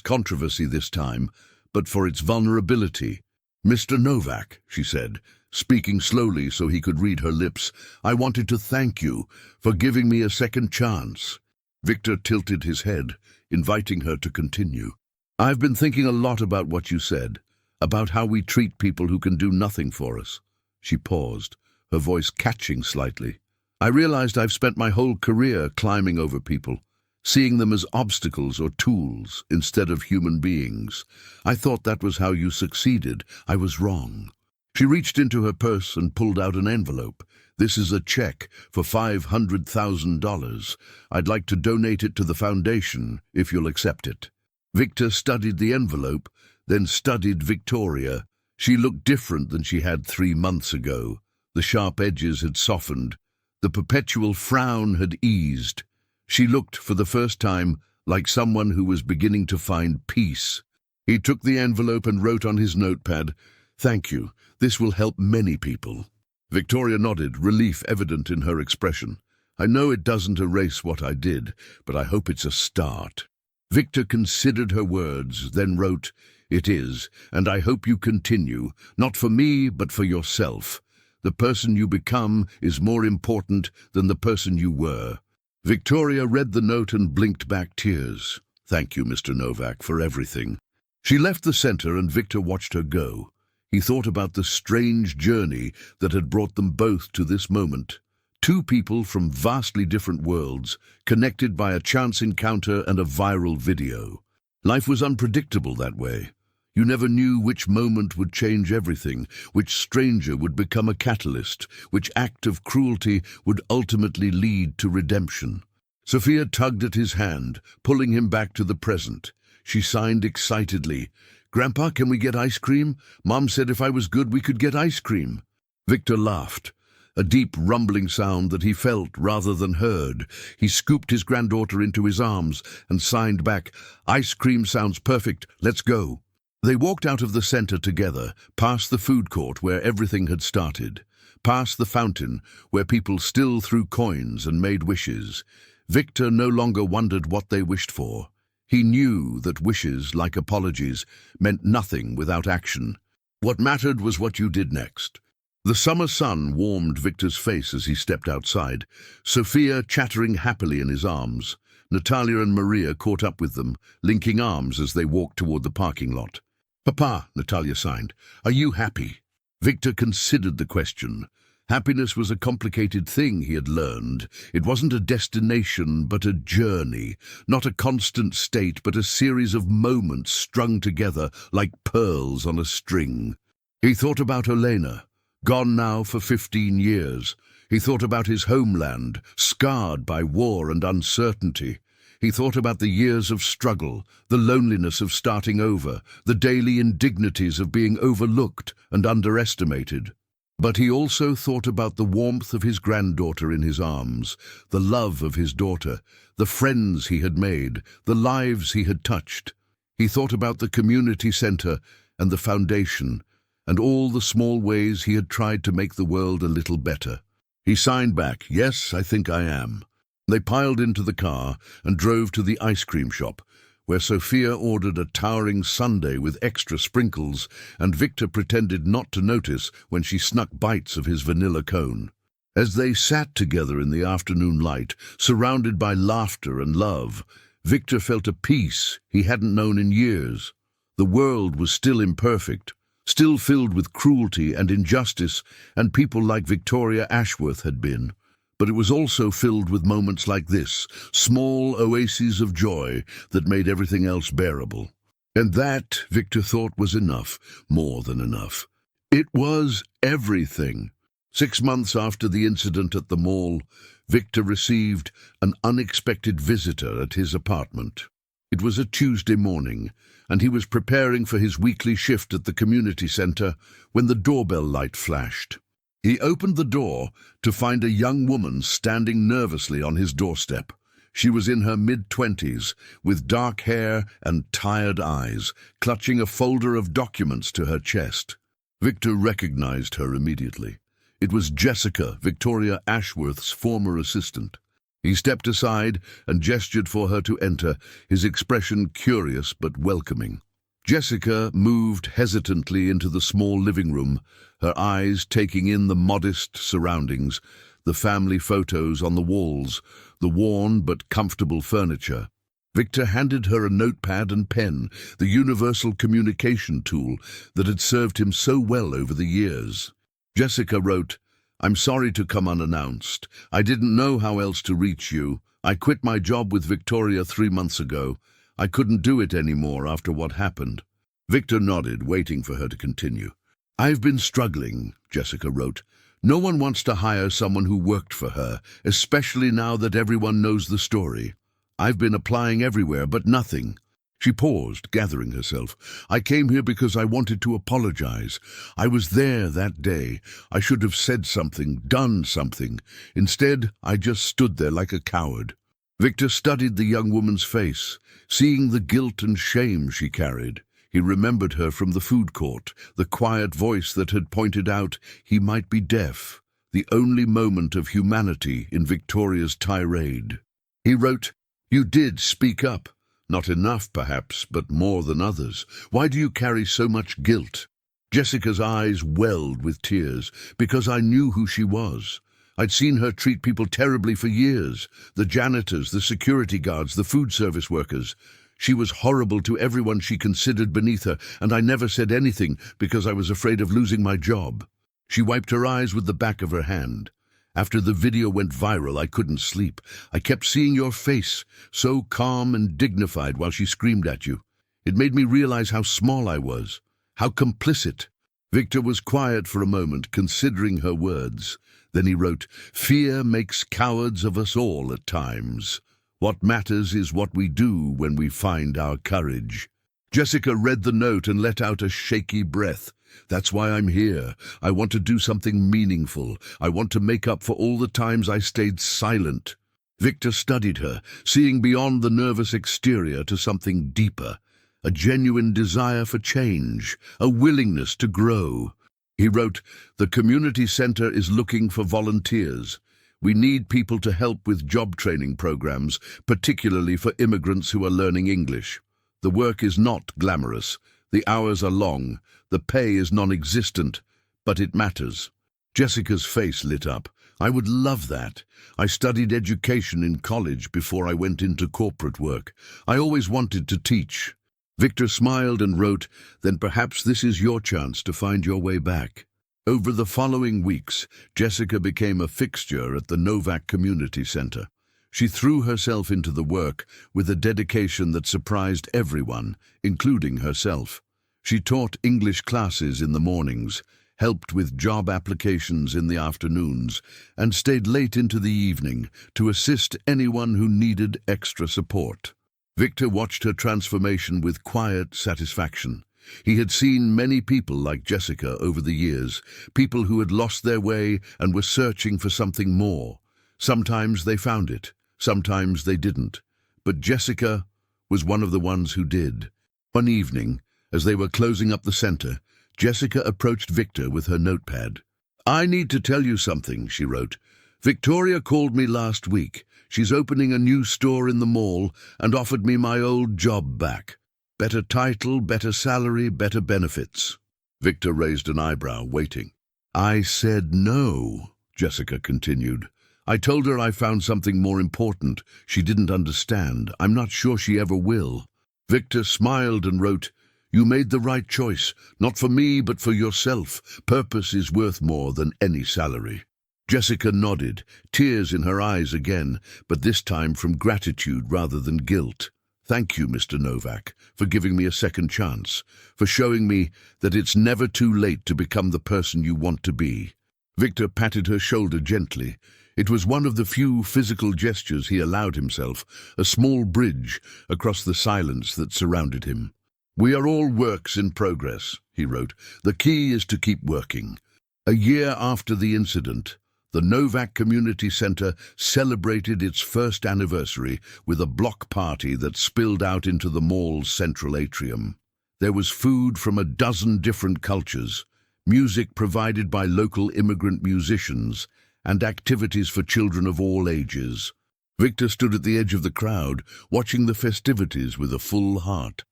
controversy this time, but for its vulnerability. "Mr. Novak," she said, speaking slowly so he could read her lips, "I wanted to thank you for giving me a second chance." Victor tilted his head, inviting her to continue. "I've been thinking a lot about what you said, about how we treat people who can do nothing for us." She paused, her voice catching slightly. "I realized I've spent my whole career climbing over people, seeing them as obstacles or tools instead of human beings. I thought that was how you succeeded. I was wrong." She reached into her purse and pulled out an envelope. "This is a check for $500,000. I'd like to donate it to the foundation, if you'll accept it." Victor studied the envelope, then studied Victoria. She looked different than she had 3 months ago. The sharp edges had softened. The perpetual frown had eased. She looked, for the first time, like someone who was beginning to find peace. He took the envelope and wrote on his notepad, "Thank you. This will help many people." Victoria nodded, relief evident in her expression. "I know it doesn't erase what I did, but I hope it's a start." Victor considered her words, then wrote, "It is, and I hope you continue, not for me, but for yourself. The person you become is more important than the person you were." Victoria read the note and blinked back tears. "Thank you, Mr. Novak, for everything." She left the center and Victor watched her go. He thought about the strange journey that had brought them both to this moment. Two people from vastly different worlds, connected by a chance encounter and a viral video. Life was unpredictable that way. You never knew which moment would change everything, which stranger would become a catalyst, which act of cruelty would ultimately lead to redemption. Sophia tugged at his hand, pulling him back to the present. She signed excitedly, "Grandpa, can we get ice cream? Mom said if I was good we could get ice cream." Victor laughed, a deep rumbling sound that he felt rather than heard. He scooped his granddaughter into his arms and signed back, "Ice cream sounds perfect, let's go." They walked out of the center together, past the food court where everything had started, past the fountain where people still threw coins and made wishes. Victor no longer wondered what they wished for. He knew that wishes, like apologies, meant nothing without action. What mattered was what you did next. The summer sun warmed Victor's face as he stepped outside, Sophia chattering happily in his arms. Natalia and Maria caught up with them, linking arms as they walked toward the parking lot. "Papa," Natalia signed, "are you happy?" Victor considered the question. Happiness was a complicated thing, he had learned. It wasn't a destination, but a journey. Not a constant state, but a series of moments strung together like pearls on a string. He thought about Elena, gone now for 15 years. He thought about his homeland, scarred by war and uncertainty. He thought about the years of struggle, the loneliness of starting over, the daily indignities of being overlooked and underestimated. But he also thought about the warmth of his granddaughter in his arms, the love of his daughter, the friends he had made, the lives he had touched. He thought about the community center and the foundation, and all the small ways he had tried to make the world a little better. He signed back, "Yes, I think I am." They piled into the car and drove to the ice cream shop, where Sophia ordered a towering sundae with extra sprinkles, and Victor pretended not to notice when she snuck bites of his vanilla cone. As they sat together in the afternoon light, surrounded by laughter and love, Victor felt a peace he hadn't known in years. The world was still imperfect, still filled with cruelty and injustice, and people like Victoria Ashworth had been. But it was also filled with moments like this, small oases of joy that made everything else bearable. And that, Victor thought, was enough, more than enough. It was everything. 6 months after the incident at the mall, Victor received an unexpected visitor at his apartment. It was a Tuesday morning, and he was preparing for his weekly shift at the community center when the doorbell light flashed. He opened the door to find a young woman standing nervously on his doorstep. She was in her mid-20s, with dark hair and tired eyes, clutching a folder of documents to her chest. Victor recognized her immediately. It was Jessica, Victoria Ashworth's former assistant. He stepped aside and gestured for her to enter, his expression curious but welcoming. Jessica moved hesitantly into the small living room, her eyes taking in the modest surroundings, the family photos on the walls, the worn but comfortable furniture. Victor handed her a notepad and pen, the universal communication tool that had served him so well over the years. Jessica wrote, "I'm sorry to come unannounced. I didn't know how else to reach you. I quit my job with Victoria 3 months ago. I couldn't do it anymore after what happened." Victor nodded, waiting for her to continue. "I've been struggling," Jessica wrote. "No one wants to hire someone who worked for her, especially now that everyone knows the story. I've been applying everywhere, but nothing." She paused, gathering herself. "I came here because I wanted to apologize. I was there that day. I should have said something, done something. Instead, I just stood there like a coward." Victor studied the young woman's face, seeing the guilt and shame she carried. He remembered her from the food court, the quiet voice that had pointed out he might be deaf, the only moment of humanity in Victoria's tirade. He wrote, "You did speak up. Not enough, perhaps, but more than others. Why do you carry so much guilt?" Jessica's eyes welled with tears, because I knew who she was. I'd seen her treat people terribly for years, the janitors, the security guards, the food service workers. She was horrible to everyone she considered beneath her, and I never said anything because I was afraid of losing my job. She wiped her eyes with the back of her hand. "After the video went viral, I couldn't sleep. I kept seeing your face, so calm and dignified while she screamed at you. It made me realize how small I was, how complicit." Victor was quiet for a moment, considering her words. Then he wrote, "Fear makes cowards of us all at times. What matters is what we do when we find our courage." Jessica read the note and let out a shaky breath. "That's why I'm here. I want to do something meaningful. I want to make up for all the times I stayed silent." Victor studied her, seeing beyond the nervous exterior to something deeper, a genuine desire for change, a willingness to grow. He wrote, "The community center is looking for volunteers. We need people to help with job training programs, particularly for immigrants who are learning English. The work is not glamorous. The hours are long. The pay is non-existent, but it matters." Jessica's face lit up. "I would love that. I studied education in college before I went into corporate work. I always wanted to teach." Victor smiled and wrote, "Then perhaps this is your chance to find your way back." Over the following weeks, Jessica became a fixture at the Novak Community Center. She threw herself into the work with a dedication that surprised everyone, including herself. She taught English classes in the mornings, helped with job applications in the afternoons, and stayed late into the evening to assist anyone who needed extra support. Victor watched her transformation with quiet satisfaction. He had seen many people like Jessica over the years, people who had lost their way and were searching for something more. Sometimes they found it, sometimes they didn't. But Jessica was one of the ones who did. One evening, as they were closing up the center, Jessica approached Victor with her notepad. "I need to tell you something," she wrote. "Victoria called me last week. She's opening a new store in the mall and offered me my old job back. Better title, better salary, better benefits." Victor raised an eyebrow, waiting. "I said no," Jessica continued. "I told her I found something more important. She didn't understand. I'm not sure she ever will." Victor smiled and wrote, "You made the right choice, not for me but for yourself. Purpose is worth more than any salary." Jessica nodded, tears in her eyes again, but this time from gratitude rather than guilt. "Thank you, Mr. Novak, for giving me a second chance, for showing me that it's never too late to become the person you want to be." Victor patted her shoulder gently. It was one of the few physical gestures he allowed himself, a small bridge across the silence that surrounded him. "We are all works in progress," he wrote. "The key is to keep working." A year after the incident, the Novak Community Center celebrated its first anniversary with a block party that spilled out into the mall's central atrium. There was food from a dozen different cultures, music provided by local immigrant musicians, and activities for children of all ages. Victor stood at the edge of the crowd, watching the festivities with a full heart.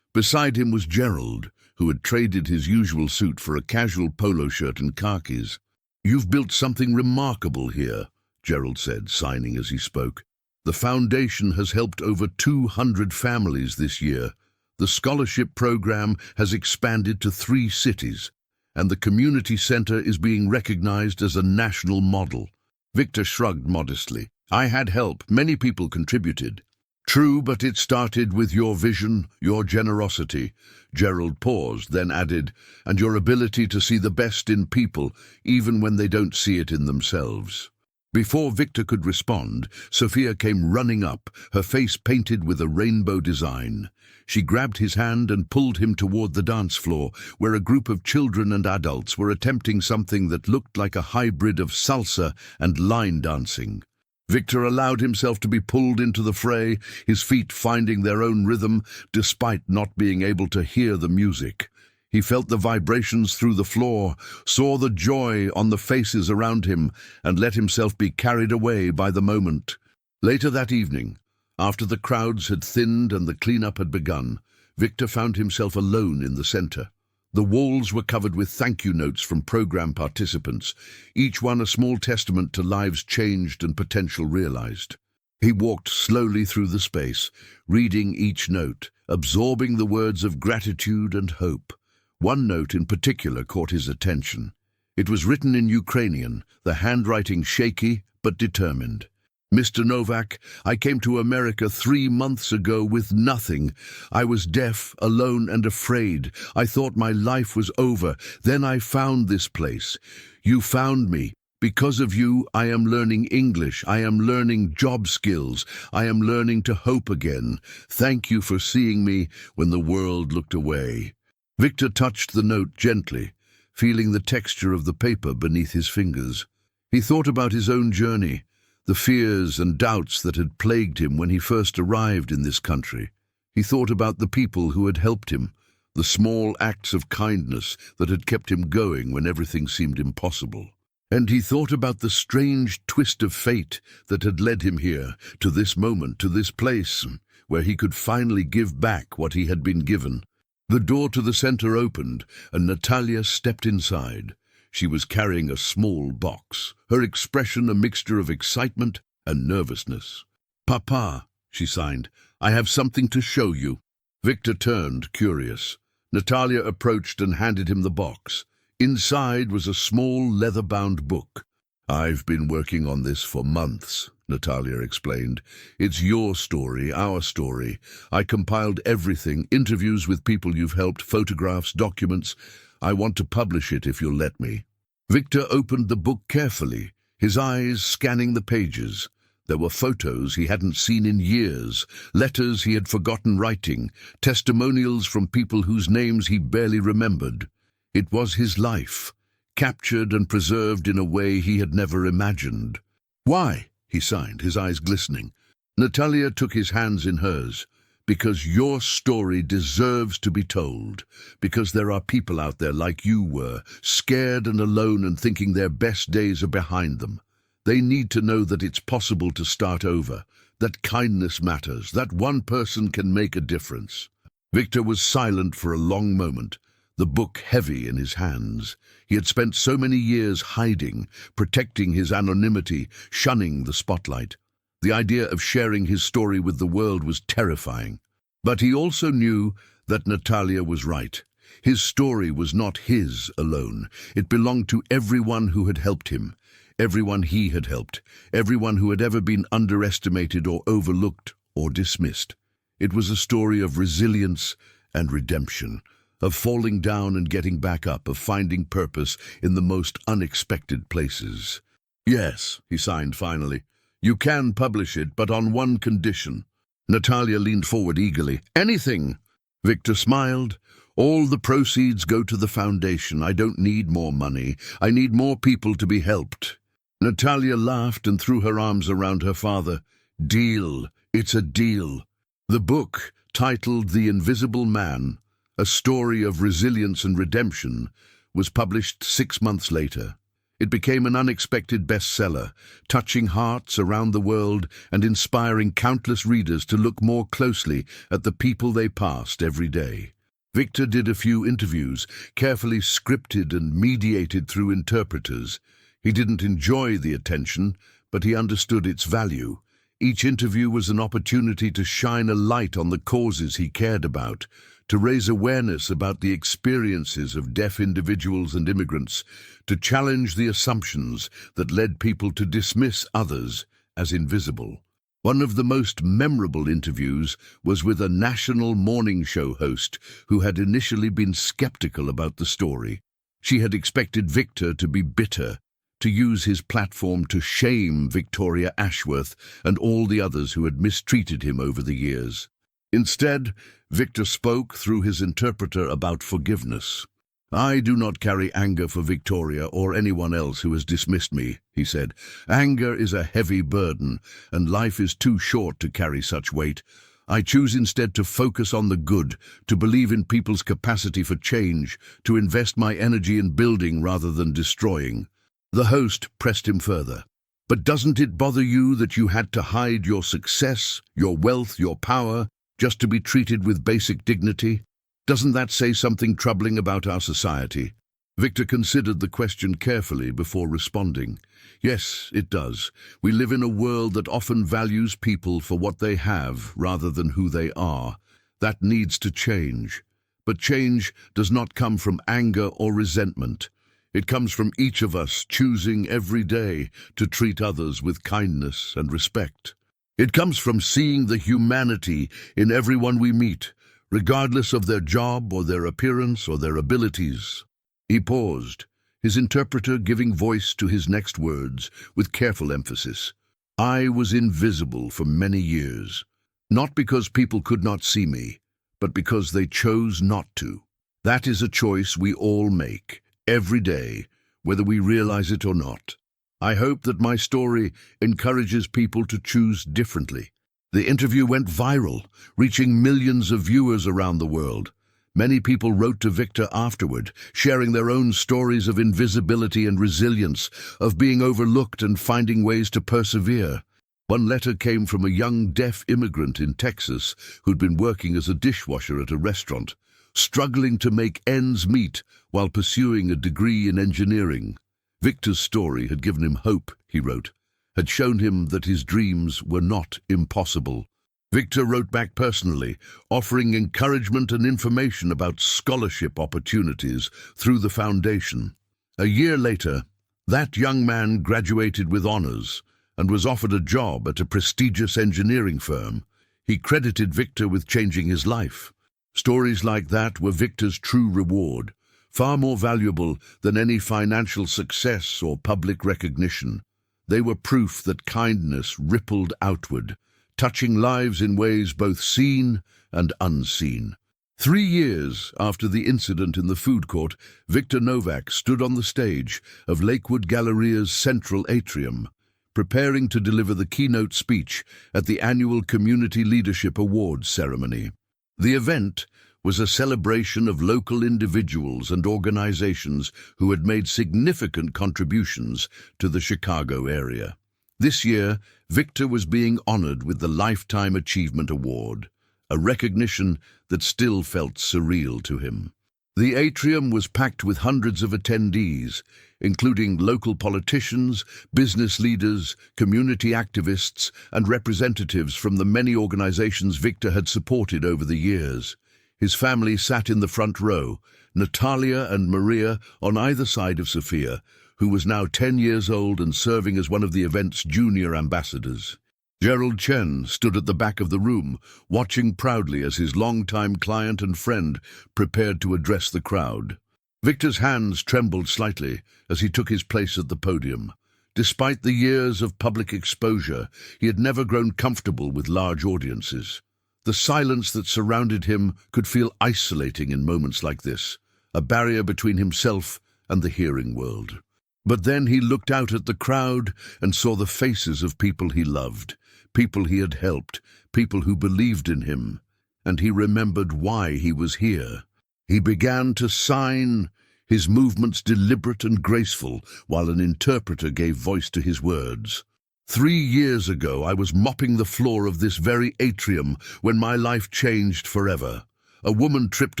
Beside him was Gerald, who had traded his usual suit for a casual polo shirt and khakis. "You've built something remarkable here," Gerald said, signing as he spoke. "The foundation has helped over 200 families this year. The scholarship program has expanded to 3 cities, and the community center is being recognized as a national model." Victor shrugged modestly. "I had help. Many people contributed." "True, but it started with your vision, your generosity." Gerald paused, then added, "and your ability to see the best in people, even when they don't see it in themselves." Before Victor could respond, Sophia came running up, her face painted with a rainbow design. She grabbed his hand and pulled him toward the dance floor, where a group of children and adults were attempting something that looked like a hybrid of salsa and line dancing. Victor allowed himself to be pulled into the fray, his feet finding their own rhythm, despite not being able to hear the music. He felt the vibrations through the floor, saw the joy on the faces around him, and let himself be carried away by the moment. Later that evening, after the crowds had thinned and the cleanup had begun, Victor found himself alone in the center. The walls were covered with thank you notes from program participants, each one a small testament to lives changed and potential realized. He walked slowly through the space, reading each note, absorbing the words of gratitude and hope. One note in particular caught his attention. It was written in Ukrainian, the handwriting shaky but determined. "Mr. Novak, I came to America 3 months ago with nothing. I was deaf, alone and afraid. I thought my life was over. Then I found this place. You found me. Because of you, I am learning English. I am learning job skills. I am learning to hope again. Thank you for seeing me when the world looked away." Victor touched the note gently, feeling the texture of the paper beneath his fingers. He thought about his own journey, the fears and doubts that had plagued him when he first arrived in this country. He thought about the people who had helped him, the small acts of kindness that had kept him going when everything seemed impossible. And he thought about the strange twist of fate that had led him here, to this moment, to this place, where he could finally give back what he had been given. The door to the center opened, and Natalia stepped inside. She was carrying a small box, her expression a mixture of excitement and nervousness. "Papa," she signed, "I have something to show you." Victor turned, curious. Natalia approached and handed him the box. Inside was a small leather-bound book. "I've been working on this for months," Natalia explained. "It's your story, our story. I compiled everything, interviews with people you've helped, photographs, documents. I want to publish it if you'll let me." Victor opened the book carefully, his eyes scanning the pages. There were photos he hadn't seen in years, letters he had forgotten writing, testimonials from people whose names he barely remembered. It was his life, captured and preserved in a way he had never imagined. "Why?" he signed, his eyes glistening. Natalia took his hands in hers. "Because your story deserves to be told. Because there are people out there like you were, scared and alone and thinking their best days are behind them. They need to know that it's possible to start over, that kindness matters, that one person can make a difference. Victor was silent for a long moment, the book heavy in his hands. He had spent so many years hiding, protecting his anonymity, shunning the spotlight. The idea of sharing his story with the world was terrifying. But he also knew that Natalia was right. His story was not his alone. It belonged to everyone who had helped him, everyone he had helped, everyone who had ever been underestimated or overlooked or dismissed. It was a story of resilience and redemption, of falling down and getting back up, of finding purpose in the most unexpected places. "Yes," he signed finally. "You can publish it, but on one condition." Natalia leaned forward eagerly. "Anything." Victor smiled. "All the proceeds go to the foundation. I don't need more money. I need more people to be helped." Natalia laughed and threw her arms around her father. "Deal. It's a deal." The book, titled The Invisible Man, A Story of Resilience and Redemption, was published 6 months later. It became an unexpected bestseller, touching hearts around the world and inspiring countless readers to look more closely at the people they passed every day. Victor did a few interviews, carefully scripted and mediated through interpreters. He didn't enjoy the attention, but he understood its value. Each interview was an opportunity to shine a light on the causes he cared about, to raise awareness about the experiences of deaf individuals and immigrants, to challenge the assumptions that led people to dismiss others as invisible. One of the most memorable interviews was with a national morning show host who had initially been skeptical about the story. She had expected Victor to be bitter, to use his platform to shame Victoria Ashworth and all the others who had mistreated him over the years. Instead, Victor spoke through his interpreter about forgiveness. "I do not carry anger for Victoria or anyone else who has dismissed me," he said. "Anger is a heavy burden, and life is too short to carry such weight. I choose instead to focus on the good, to believe in people's capacity for change, to invest my energy in building rather than destroying." The host pressed him further. "But doesn't it bother you that you had to hide your success, your wealth, your power, just to be treated with basic dignity? Doesn't that say something troubling about our society?" Victor considered the question carefully before responding. "Yes, it does. We live in a world that often values people for what they have rather than who they are. That needs to change. But change does not come from anger or resentment. It comes from each of us choosing every day to treat others with kindness and respect. It comes from seeing the humanity in everyone we meet, regardless of their job or their appearance or their abilities." He paused, his interpreter giving voice to his next words with careful emphasis. "I was invisible for many years, not because people could not see me, but because they chose not to. That is a choice we all make, every day, whether we realize it or not. I hope that my story encourages people to choose differently." The interview went viral, reaching millions of viewers around the world. Many people wrote to Victor afterward, sharing their own stories of invisibility and resilience, of being overlooked and finding ways to persevere. One letter came from a young deaf immigrant in Texas who'd been working as a dishwasher at a restaurant, struggling to make ends meet while pursuing a degree in engineering. Victor's story had given him hope, he wrote, had shown him that his dreams were not impossible. Victor wrote back personally, offering encouragement and information about scholarship opportunities through the foundation. A year later, that young man graduated with honors and was offered a job at a prestigious engineering firm. He credited Victor with changing his life. Stories like that were Victor's true reward, far more valuable than any financial success or public recognition. They were proof that kindness rippled outward, touching lives in ways both seen and unseen. 3 years after the incident in the food court, Victor Novak stood on the stage of Lakewood Galleria's central atrium, preparing to deliver the keynote speech at the annual Community Leadership Awards ceremony. The event, was a celebration of local individuals and organizations who had made significant contributions to the Chicago area. This year, Victor was being honored with the Lifetime Achievement Award, a recognition that still felt surreal to him. The atrium was packed with hundreds of attendees, including local politicians, business leaders, community activists, and representatives from the many organizations Victor had supported over the years. His family sat in the front row, Natalia and Maria on either side of Sophia, who was now 10 years old and serving as one of the event's junior ambassadors. Gerald Chen stood at the back of the room, watching proudly as his longtime client and friend prepared to address the crowd. Victor's hands trembled slightly as he took his place at the podium. Despite the years of public exposure, he had never grown comfortable with large audiences. The silence that surrounded him could feel isolating in moments like this, a barrier between himself and the hearing world. But then he looked out at the crowd and saw the faces of people he loved, people he had helped, people who believed in him, and he remembered why he was here. He began to sign, his movements deliberate and graceful, while an interpreter gave voice to his words. 3 years ago, I was mopping the floor of this very atrium when my life changed forever. A woman tripped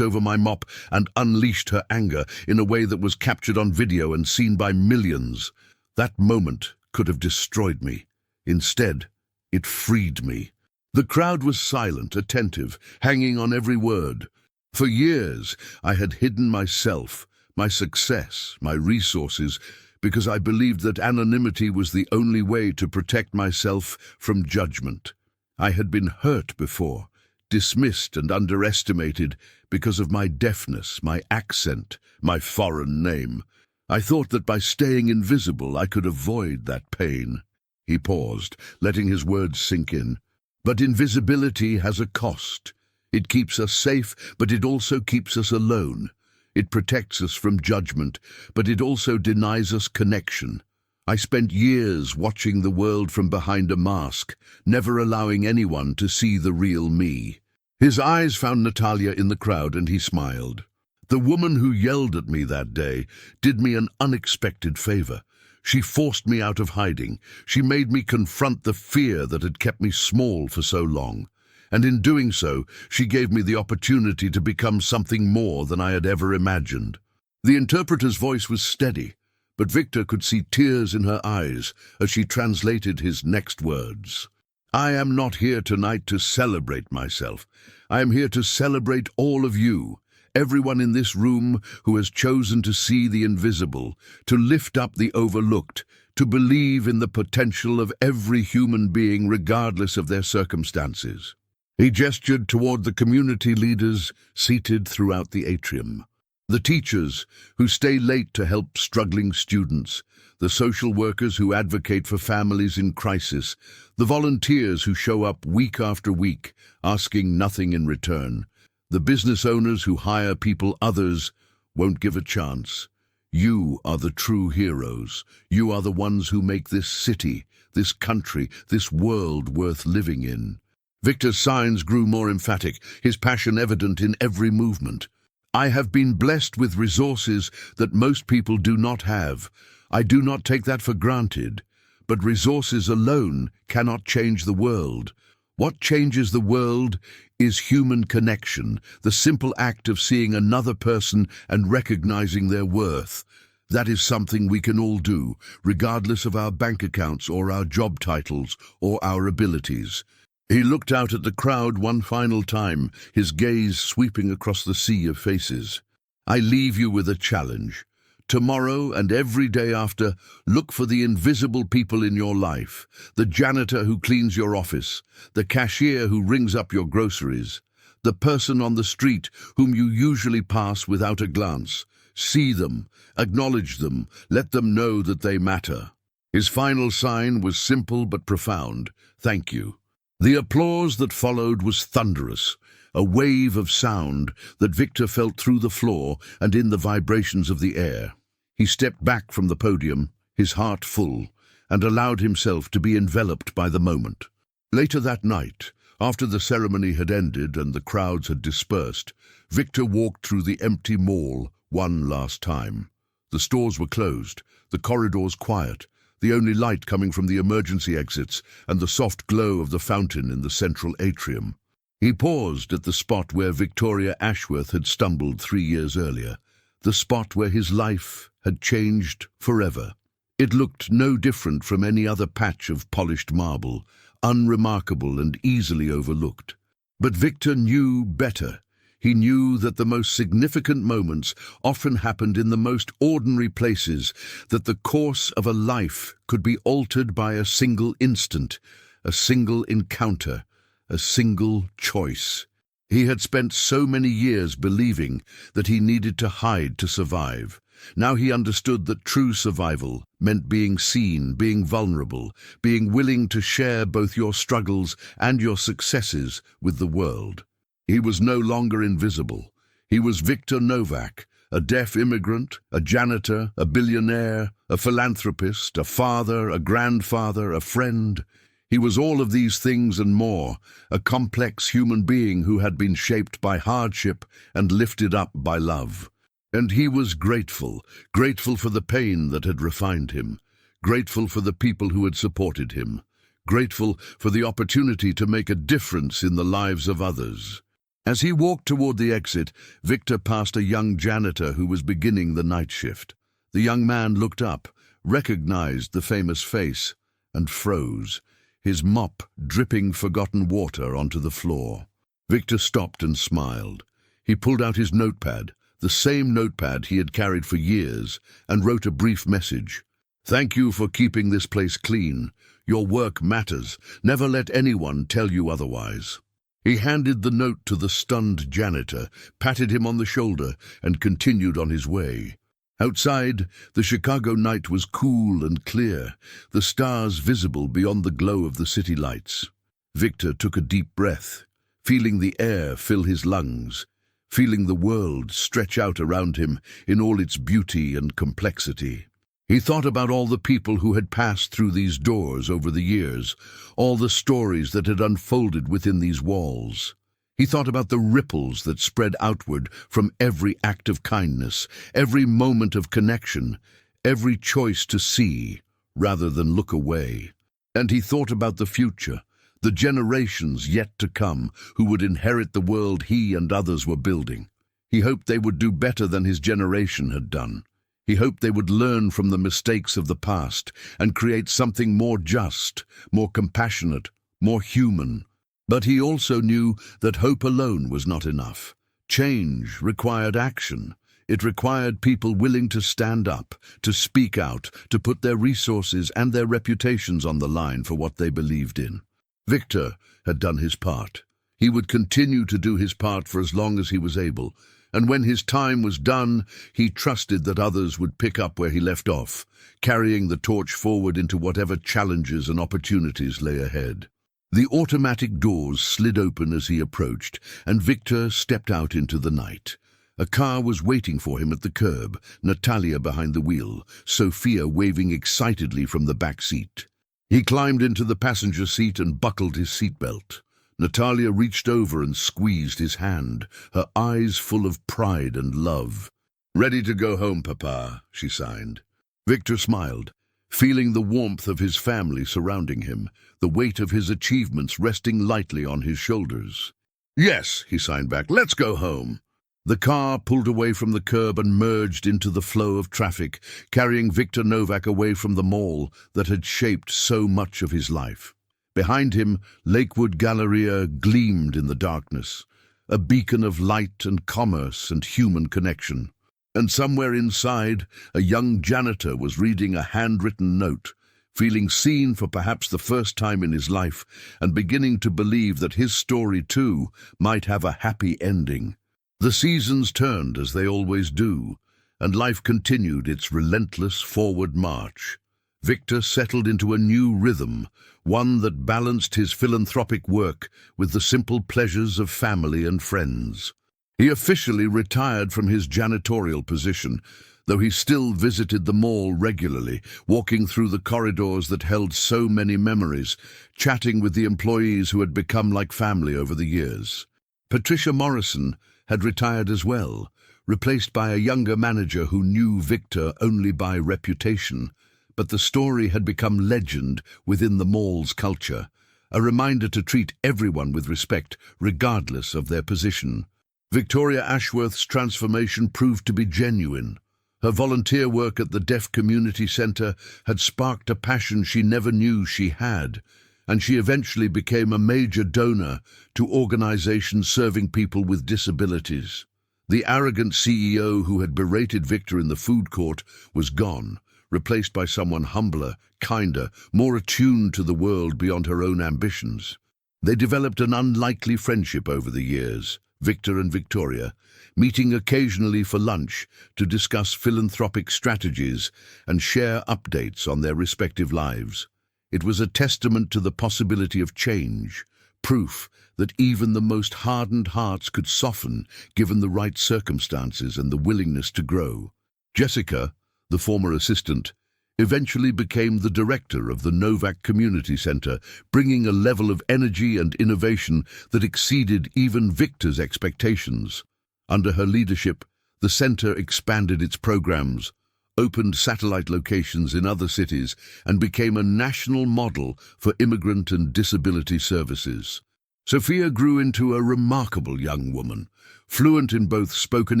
over my mop and unleashed her anger in a way that was captured on video and seen by millions. That moment could have destroyed me. Instead, it freed me. The crowd was silent, attentive, hanging on every word. For years, I had hidden myself, my success, my resources, because I believed that anonymity was the only way to protect myself from judgment. I had been hurt before, dismissed and underestimated because of my deafness, my accent, my foreign name. I thought that by staying invisible I could avoid that pain. He paused, letting his words sink in. But invisibility has a cost. It keeps us safe, but it also keeps us alone. It protects us from judgment, but it also denies us connection. I spent years watching the world from behind a mask, never allowing anyone to see the real me. His eyes found Natalia in the crowd and he smiled. The woman who yelled at me that day did me an unexpected favor. She forced me out of hiding. She made me confront the fear that had kept me small for so long. And in doing so, she gave me the opportunity to become something more than I had ever imagined. The interpreter's voice was steady, but Victor could see tears in her eyes as she translated his next words. I am not here tonight to celebrate myself. I am here to celebrate all of you, everyone in this room who has chosen to see the invisible, to lift up the overlooked, to believe in the potential of every human being regardless of their circumstances. He gestured toward the community leaders seated throughout the atrium. The teachers who stay late to help struggling students, the social workers who advocate for families in crisis, the volunteers who show up week after week, asking nothing in return, the business owners who hire people others won't give a chance. You are the true heroes. You are the ones who make this city, this country, this world worth living in. Victor's signs grew more emphatic, his passion evident in every movement. I have been blessed with resources that most people do not have. I do not take that for granted. But resources alone cannot change the world. What changes the world is human connection, the simple act of seeing another person and recognizing their worth. That is something we can all do, regardless of our bank accounts or our job titles or our abilities. He looked out at the crowd one final time, his gaze sweeping across the sea of faces. I leave you with a challenge. Tomorrow and every day after, look for the invisible people in your life, the janitor who cleans your office, the cashier who rings up your groceries, the person on the street whom you usually pass without a glance. See them, acknowledge them, let them know that they matter. His final sign was simple but profound. Thank you. The applause that followed was thunderous, a wave of sound that Victor felt through the floor and in the vibrations of the air. He stepped back from the podium, his heart full, and allowed himself to be enveloped by the moment. Later that night, After the ceremony had ended and the crowds had dispersed, Victor walked through the empty mall one last time. The stores were closed, the corridors quiet, the only light coming from the emergency exits and the soft glow of the fountain in the central atrium. He paused at the spot where Victoria Ashworth had stumbled 3 years earlier, the spot where his life had changed forever. It looked no different from any other patch of polished marble, unremarkable and easily overlooked. But Victor knew better. He knew that the most significant moments often happened in the most ordinary places, that the course of a life could be altered by a single instant, a single encounter, a single choice. He had spent so many years believing that he needed to hide to survive. Now he understood that true survival meant being seen, being vulnerable, being willing to share both your struggles and your successes with the world. He was no longer invisible. He was Victor Novak, a deaf immigrant, a janitor, a billionaire, a philanthropist, a father, a grandfather, a friend. He was all of these things and more, a complex human being who had been shaped by hardship and lifted up by love. And he was grateful for the pain that had refined him, grateful for the people who had supported him, grateful for the opportunity to make a difference in the lives of others. As he walked toward the exit, Victor passed a young janitor who was beginning the night shift. The young man looked up, recognized the famous face, and froze, his mop dripping forgotten water onto the floor. Victor stopped and smiled. He pulled out his notepad, the same notepad he had carried for years, and wrote a brief message. "Thank you for keeping this place clean. Your work matters. Never let anyone tell you otherwise." He handed the note to the stunned janitor, patted him on the shoulder, and continued on his way. Outside, the Chicago night was cool and clear, the stars visible beyond the glow of the city lights. Victor took a deep breath, feeling the air fill his lungs, feeling the world stretch out around him in all its beauty and complexity. He thought about all the people who had passed through these doors over the years, all the stories that had unfolded within these walls. He thought about the ripples that spread outward from every act of kindness, every moment of connection, every choice to see rather than look away. And he thought about the future, the generations yet to come who would inherit the world he and others were building. He hoped they would do better than his generation had done. He hoped they would learn from the mistakes of the past and create something more just, more compassionate, more human. But he also knew that hope alone was not enough. Change required action. It required people willing to stand up, to speak out, to put their resources and their reputations on the line for what they believed in. Victor had done his part. He would continue to do his part for as long as he was able, and when his time was done, he trusted that others would pick up where he left off, carrying the torch forward into whatever challenges and opportunities lay ahead. The automatic doors slid open as he approached, and Victor stepped out into the night. A car was waiting for him at the curb, Natalia behind the wheel, Sophia waving excitedly from the back seat. He climbed into the passenger seat and buckled his seatbelt. Natalia reached over and squeezed his hand, her eyes full of pride and love. "Ready to go home, Papa," she signed. Victor smiled, feeling the warmth of his family surrounding him, the weight of his achievements resting lightly on his shoulders. "Yes," he signed back, "let's go home." The car pulled away from the curb and merged into the flow of traffic, carrying Victor Novak away from the mall that had shaped so much of his life. Behind him, Lakewood Galleria gleamed in the darkness, a beacon of light and commerce and human connection. And somewhere inside, a young janitor was reading a handwritten note, feeling seen for perhaps the first time in his life, and beginning to believe that his story, too, might have a happy ending. The seasons turned, as they always do, and life continued its relentless forward march. Victor settled into a new rhythm, one that balanced his philanthropic work with the simple pleasures of family and friends. He officially retired from his janitorial position, though he still visited the mall regularly, walking through the corridors that held so many memories, chatting with the employees who had become like family over the years. Patricia Morrison had retired as well, replaced by a younger manager who knew Victor only by reputation, but the story had become legend within the mall's culture, a reminder to treat everyone with respect, regardless of their position. Victoria Ashworth's transformation proved to be genuine. Her volunteer work at the Deaf Community Centre had sparked a passion she never knew she had, and she eventually became a major donor to organizations serving people with disabilities. The arrogant CEO who had berated Victor in the food court was gone, replaced by someone humbler, kinder, more attuned to the world beyond her own ambitions. They developed an unlikely friendship over the years, Victor and Victoria, meeting occasionally for lunch to discuss philanthropic strategies and share updates on their respective lives. It was a testament to the possibility of change, proof that even the most hardened hearts could soften given the right circumstances and the willingness to grow. Jessica, the former assistant, eventually became the director of the Novak Community Centre, bringing a level of energy and innovation that exceeded even Victor's expectations. Under her leadership, the centre expanded its programs, opened satellite locations in other cities, and became a national model for immigrant and disability services. Sophia grew into a remarkable young woman, fluent in both spoken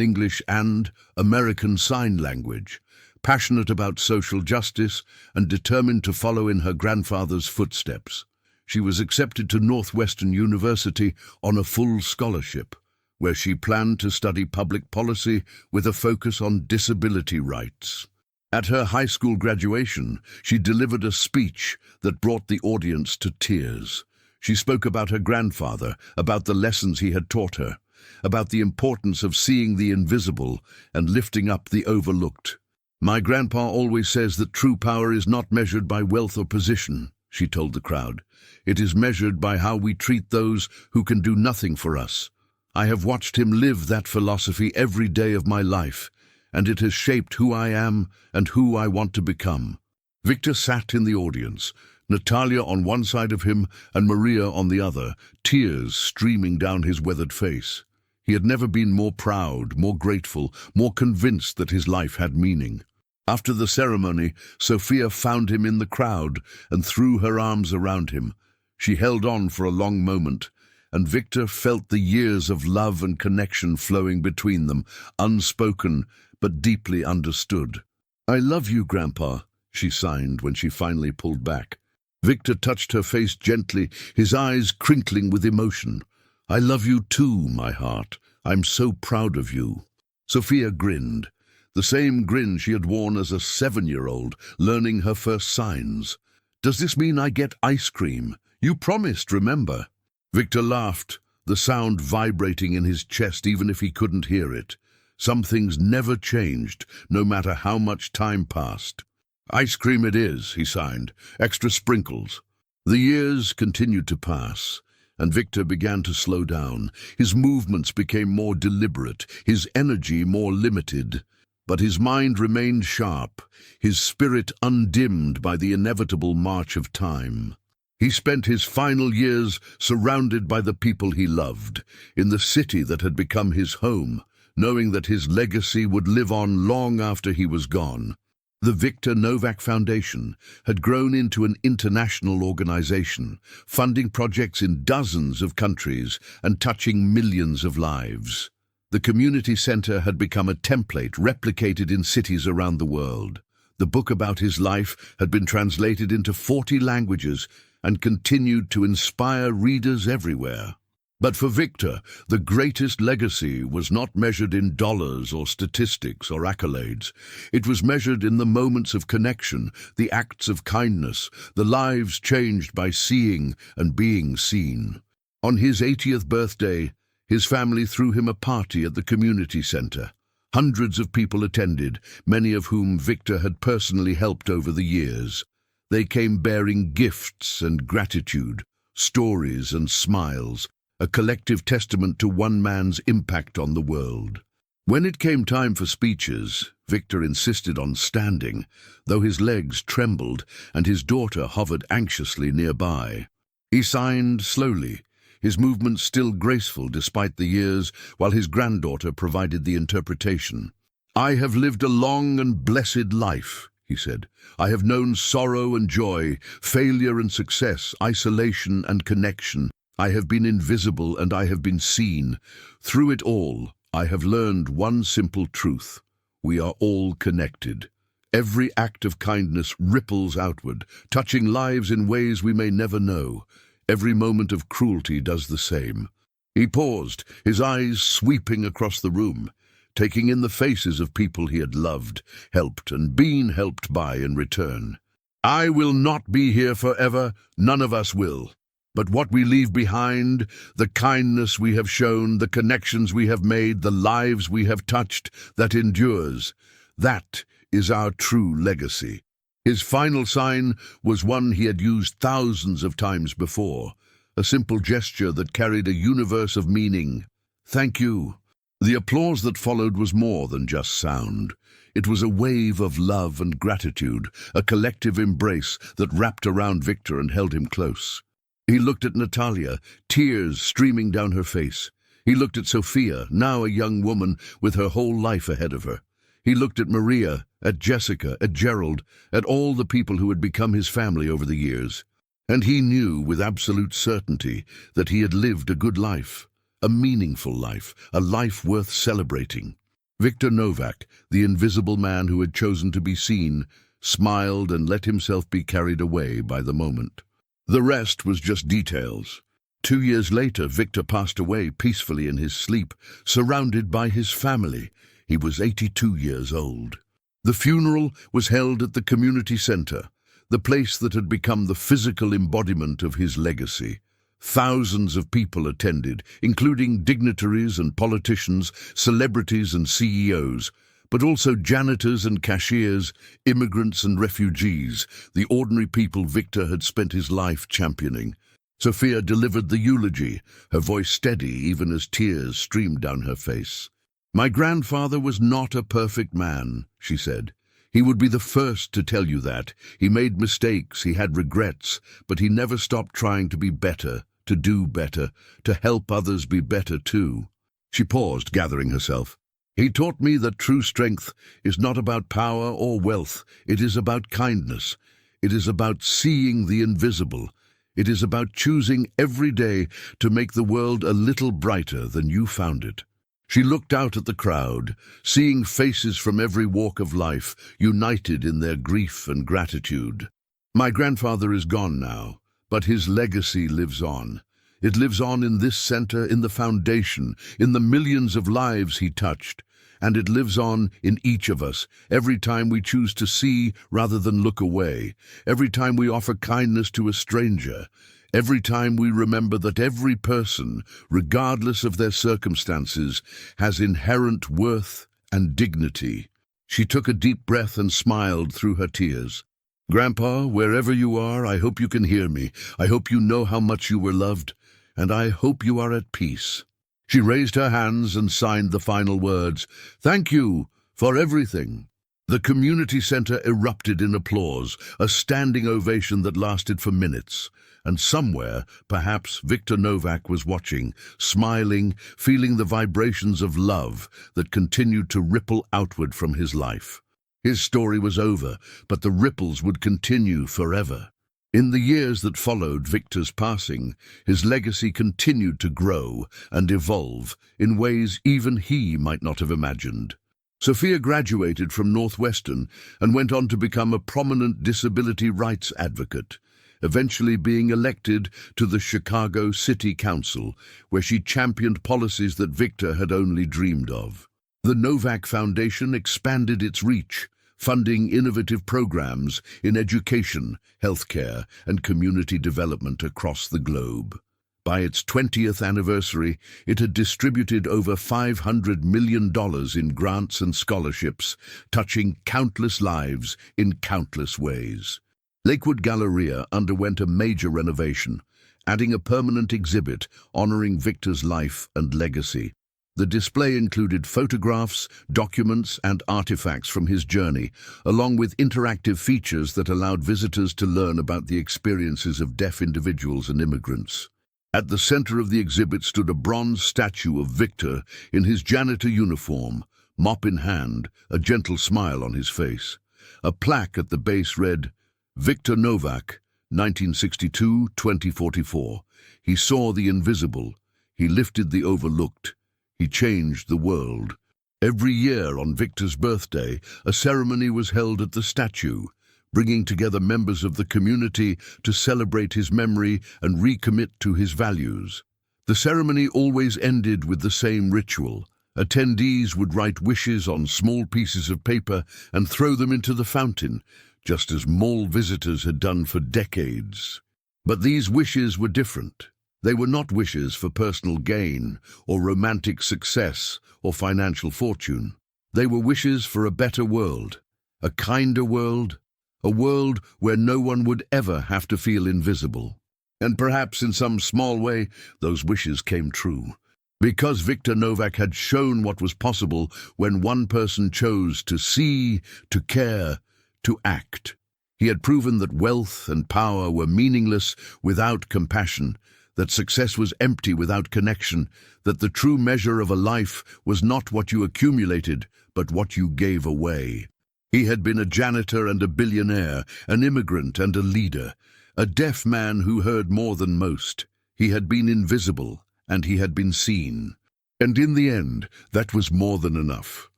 English and American Sign Language, passionate about social justice and determined to follow in her grandfather's footsteps. She was accepted to Northwestern University on a full scholarship, where she planned to study public policy with a focus on disability rights. At her high school graduation, she delivered a speech that brought the audience to tears. She spoke about her grandfather, about the lessons he had taught her, about the importance of seeing the invisible and lifting up the overlooked. "My grandpa always says that true power is not measured by wealth or position," she told the crowd. "It is measured by how we treat those who can do nothing for us. I have watched him live that philosophy every day of my life, and it has shaped who I am and who I want to become." Victor sat in the audience, Natalia on one side of him and Maria on the other, tears streaming down his weathered face. He had never been more proud, more grateful, more convinced that his life had meaning. After the ceremony, Sophia found him in the crowd and threw her arms around him. She held on for a long moment, and Victor felt the years of love and connection flowing between them, unspoken but deeply understood. "I love you, Grandpa," she signed when she finally pulled back. Victor touched her face gently, his eyes crinkling with emotion. "I love you too, my heart. I'm so proud of you." Sophia grinned, the same grin she had worn as a 7-year-old, learning her first signs. "Does this mean I get ice cream? You promised, remember?" Victor laughed, the sound vibrating in his chest even if he couldn't hear it. Some things never changed, no matter how much time passed. "Ice cream it is," he signed. "Extra sprinkles." The years continued to pass, and Victor began to slow down. His movements became more deliberate, his energy more limited. But his mind remained sharp, his spirit undimmed by the inevitable march of time. He spent his final years surrounded by the people he loved, in the city that had become his home, knowing that his legacy would live on long after he was gone. The Victor Novak Foundation had grown into an international organization, funding projects in dozens of countries and touching millions of lives. The community center had become a template replicated in cities around the world. The book about his life had been translated into 40 languages and continued to inspire readers everywhere. But for Victor, the greatest legacy was not measured in dollars or statistics or accolades. It was measured in the moments of connection, the acts of kindness, the lives changed by seeing and being seen. On his 80th birthday, his family threw him a party at the community center. Hundreds of people attended, many of whom Victor had personally helped over the years. They came bearing gifts and gratitude, stories and smiles, a collective testament to one man's impact on the world. When it came time for speeches, Victor insisted on standing, though his legs trembled and his daughter hovered anxiously nearby. He signed slowly, his movements still graceful despite the years, while his granddaughter provided the interpretation. "I have lived a long and blessed life," he said. "I have known sorrow and joy, failure and success, isolation and connection. I have been invisible and I have been seen. Through it all, I have learned one simple truth. We are all connected. Every act of kindness ripples outward, touching lives in ways we may never know. Every moment of cruelty does the same." He paused, his eyes sweeping across the room, taking in the faces of people he had loved, helped, and been helped by in return. "I will not be here forever, none of us will. But what we leave behind, the kindness we have shown, the connections we have made, the lives we have touched, that endures, that is our true legacy." His final sign was one he had used thousands of times before, a simple gesture that carried a universe of meaning. "Thank you." The applause that followed was more than just sound. It was a wave of love and gratitude, a collective embrace that wrapped around Victor and held him close. He looked at Natalia, tears streaming down her face. He looked at Sophia, now a young woman with her whole life ahead of her. He looked at Maria, at Jessica, at Gerald, at all the people who had become his family over the years. And he knew with absolute certainty that he had lived a good life, a meaningful life, a life worth celebrating. Victor Novak, the invisible man who had chosen to be seen, smiled and let himself be carried away by the moment. The rest was just details. 2 years later, Victor passed away peacefully in his sleep, surrounded by his family. He was 82 years old. The funeral was held at the community center, the place that had become the physical embodiment of his legacy. Thousands of people attended, including dignitaries and politicians, celebrities and CEOs, but also janitors and cashiers, immigrants and refugees, the ordinary people Victor had spent his life championing. Sophia delivered the eulogy, her voice steady even as tears streamed down her face. "My grandfather was not a perfect man," she said. "He would be the first to tell you that. He made mistakes, he had regrets, but he never stopped trying to be better, to do better, to help others be better too." She paused, gathering herself. "He taught me that true strength is not about power or wealth. It is about kindness. It is about seeing the invisible. It is about choosing every day to make the world a little brighter than you found it." She looked out at the crowd, seeing faces from every walk of life, united in their grief and gratitude. "My grandfather is gone now, but his legacy lives on. It lives on in this center, in the foundation, in the millions of lives he touched. And it lives on in each of us, every time we choose to see rather than look away, every time we offer kindness to a stranger, every time we remember that every person, regardless of their circumstances, has inherent worth and dignity." She took a deep breath and smiled through her tears. "Grandpa, wherever you are, I hope you can hear me. I hope you know how much you were loved, and I hope you are at peace." She raised her hands and signed the final words, "Thank you for everything." The community center erupted in applause, a standing ovation that lasted for minutes. And somewhere, perhaps, Victor Novak was watching, smiling, feeling the vibrations of love that continued to ripple outward from his life. His story was over, but the ripples would continue forever. In the years that followed Victor's passing, his legacy continued to grow and evolve in ways even he might not have imagined. Sophia graduated from Northwestern and went on to become a prominent disability rights advocate, eventually being elected to the Chicago City Council, where she championed policies that Victor had only dreamed of. The Novak Foundation expanded its reach, funding innovative programs in education, healthcare, and community development across the globe. By its 20th anniversary, it had distributed over $500 million in grants and scholarships, touching countless lives in countless ways. Lakewood Galleria underwent a major renovation, adding a permanent exhibit honoring Victor's life and legacy. The display included photographs, documents, and artifacts from his journey, along with interactive features that allowed visitors to learn about the experiences of deaf individuals and immigrants. At the center of the exhibit stood a bronze statue of Victor in his janitor uniform, mop in hand, a gentle smile on his face. A plaque at the base read, "Victor Novak, 1962-2044. He saw the invisible. He lifted the overlooked. He changed the world." Every year on Victor's birthday, a ceremony was held at the statue, bringing together members of the community to celebrate his memory and recommit to his values. The ceremony always ended with the same ritual. Attendees would write wishes on small pieces of paper and throw them into the fountain, just as mall visitors had done for decades. But these wishes were different. They were not wishes for personal gain or romantic success or financial fortune. They were wishes for a better world, a kinder world, a world where no one would ever have to feel invisible. And perhaps in some small way, those wishes came true. Because Victor Novak had shown what was possible when one person chose to see, to care, to act. He had proven that wealth and power were meaningless without compassion, that success was empty without connection, that the true measure of a life was not what you accumulated, but what you gave away. He had been a janitor and a billionaire, an immigrant and a leader, a deaf man who heard more than most. He had been invisible, and he had been seen. And in the end, that was more than enough.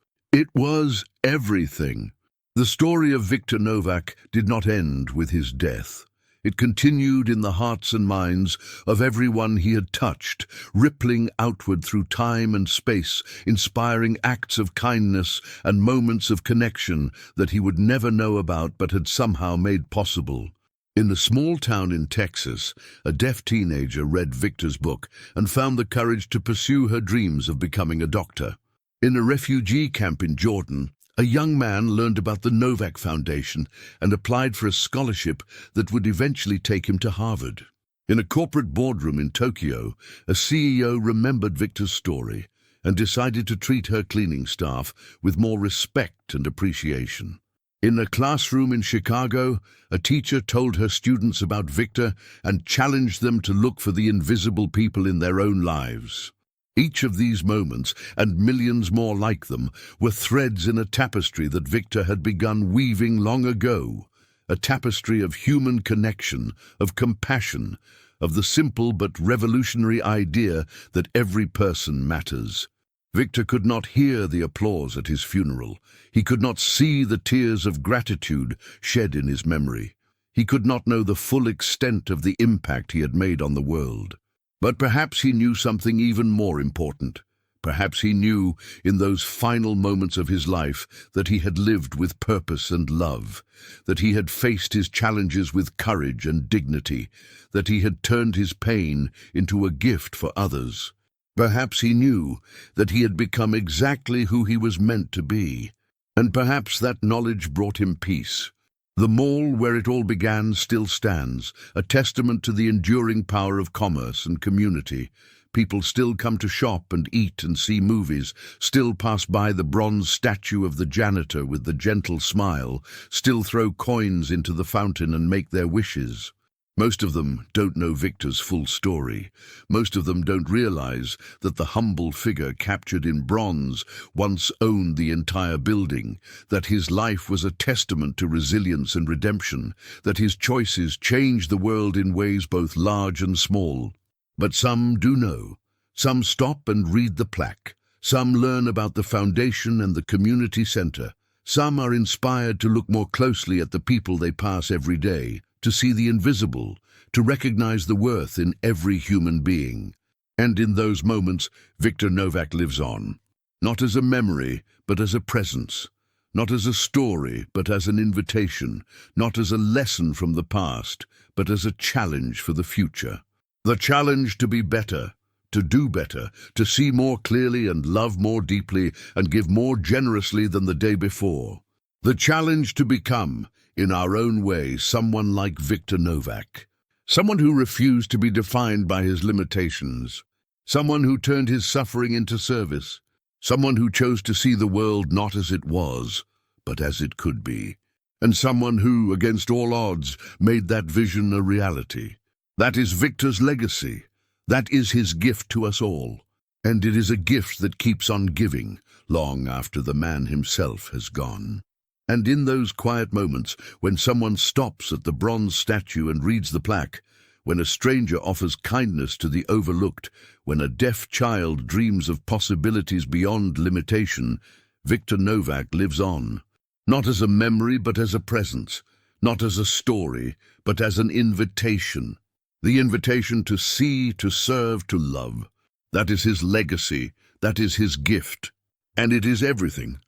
It was everything. The story of Victor Novak did not end with his death. It continued in the hearts and minds of everyone he had touched, rippling outward through time and space, inspiring acts of kindness and moments of connection that he would never know about but had somehow made possible. In a small town in Texas, a deaf teenager read Victor's book and found the courage to pursue her dreams of becoming a doctor. In a refugee camp in Jordan, a young man learned about the Novak Foundation and applied for a scholarship that would eventually take him to Harvard. In a corporate boardroom in Tokyo, a CEO remembered Victor's story and decided to treat her cleaning staff with more respect and appreciation. In a classroom in Chicago, a teacher told her students about Victor and challenged them to look for the invisible people in their own lives. Each of these moments, and millions more like them, were threads in a tapestry that Victor had begun weaving long ago, a tapestry of human connection, of compassion, of the simple but revolutionary idea that every person matters. Victor could not hear the applause at his funeral. He could not see the tears of gratitude shed in his memory. He could not know the full extent of the impact he had made on the world. But perhaps he knew something even more important. Perhaps he knew, in those final moments of his life, that he had lived with purpose and love, that he had faced his challenges with courage and dignity, that he had turned his pain into a gift for others. Perhaps he knew that he had become exactly who he was meant to be, and perhaps that knowledge brought him peace. The mall where it all began still stands, a testament to the enduring power of commerce and community. People still come to shop and eat and see movies, still pass by the bronze statue of the janitor with the gentle smile, still throw coins into the fountain and make their wishes. Most of them don't know Victor's full story. Most of them don't realize that the humble figure captured in bronze once owned the entire building, that his life was a testament to resilience and redemption, that his choices changed the world in ways both large and small. But some do know. Some stop and read the plaque. Some learn about the foundation and the community center. Some are inspired to look more closely at the people they pass every day, to see the invisible, to recognize the worth in every human being. And in those moments, Victor Novak lives on. Not as a memory, but as a presence. Not as a story, but as an invitation. Not as a lesson from the past, but as a challenge for the future. The challenge to be better, to do better, to see more clearly and love more deeply and give more generously than the day before. The challenge to become, in our own way, someone like Victor Novak. Someone who refused to be defined by his limitations. someone who turned his suffering into service, someone who chose to see the world not as it was, but as it could be, and someone who, against all odds, made that vision a reality. That is Victor's legacy. That is his gift to us all. And it is a gift that keeps on giving, long after the man himself has gone. And in those quiet moments, when someone stops at the bronze statue and reads the plaque, when a stranger offers kindness to the overlooked, when a deaf child dreams of possibilities beyond limitation, Victor Novak lives on. Not as a memory, but as a presence. Not as a story, but as an invitation. The invitation to see, to serve, to love. That is his legacy. That is his gift. And it is everything.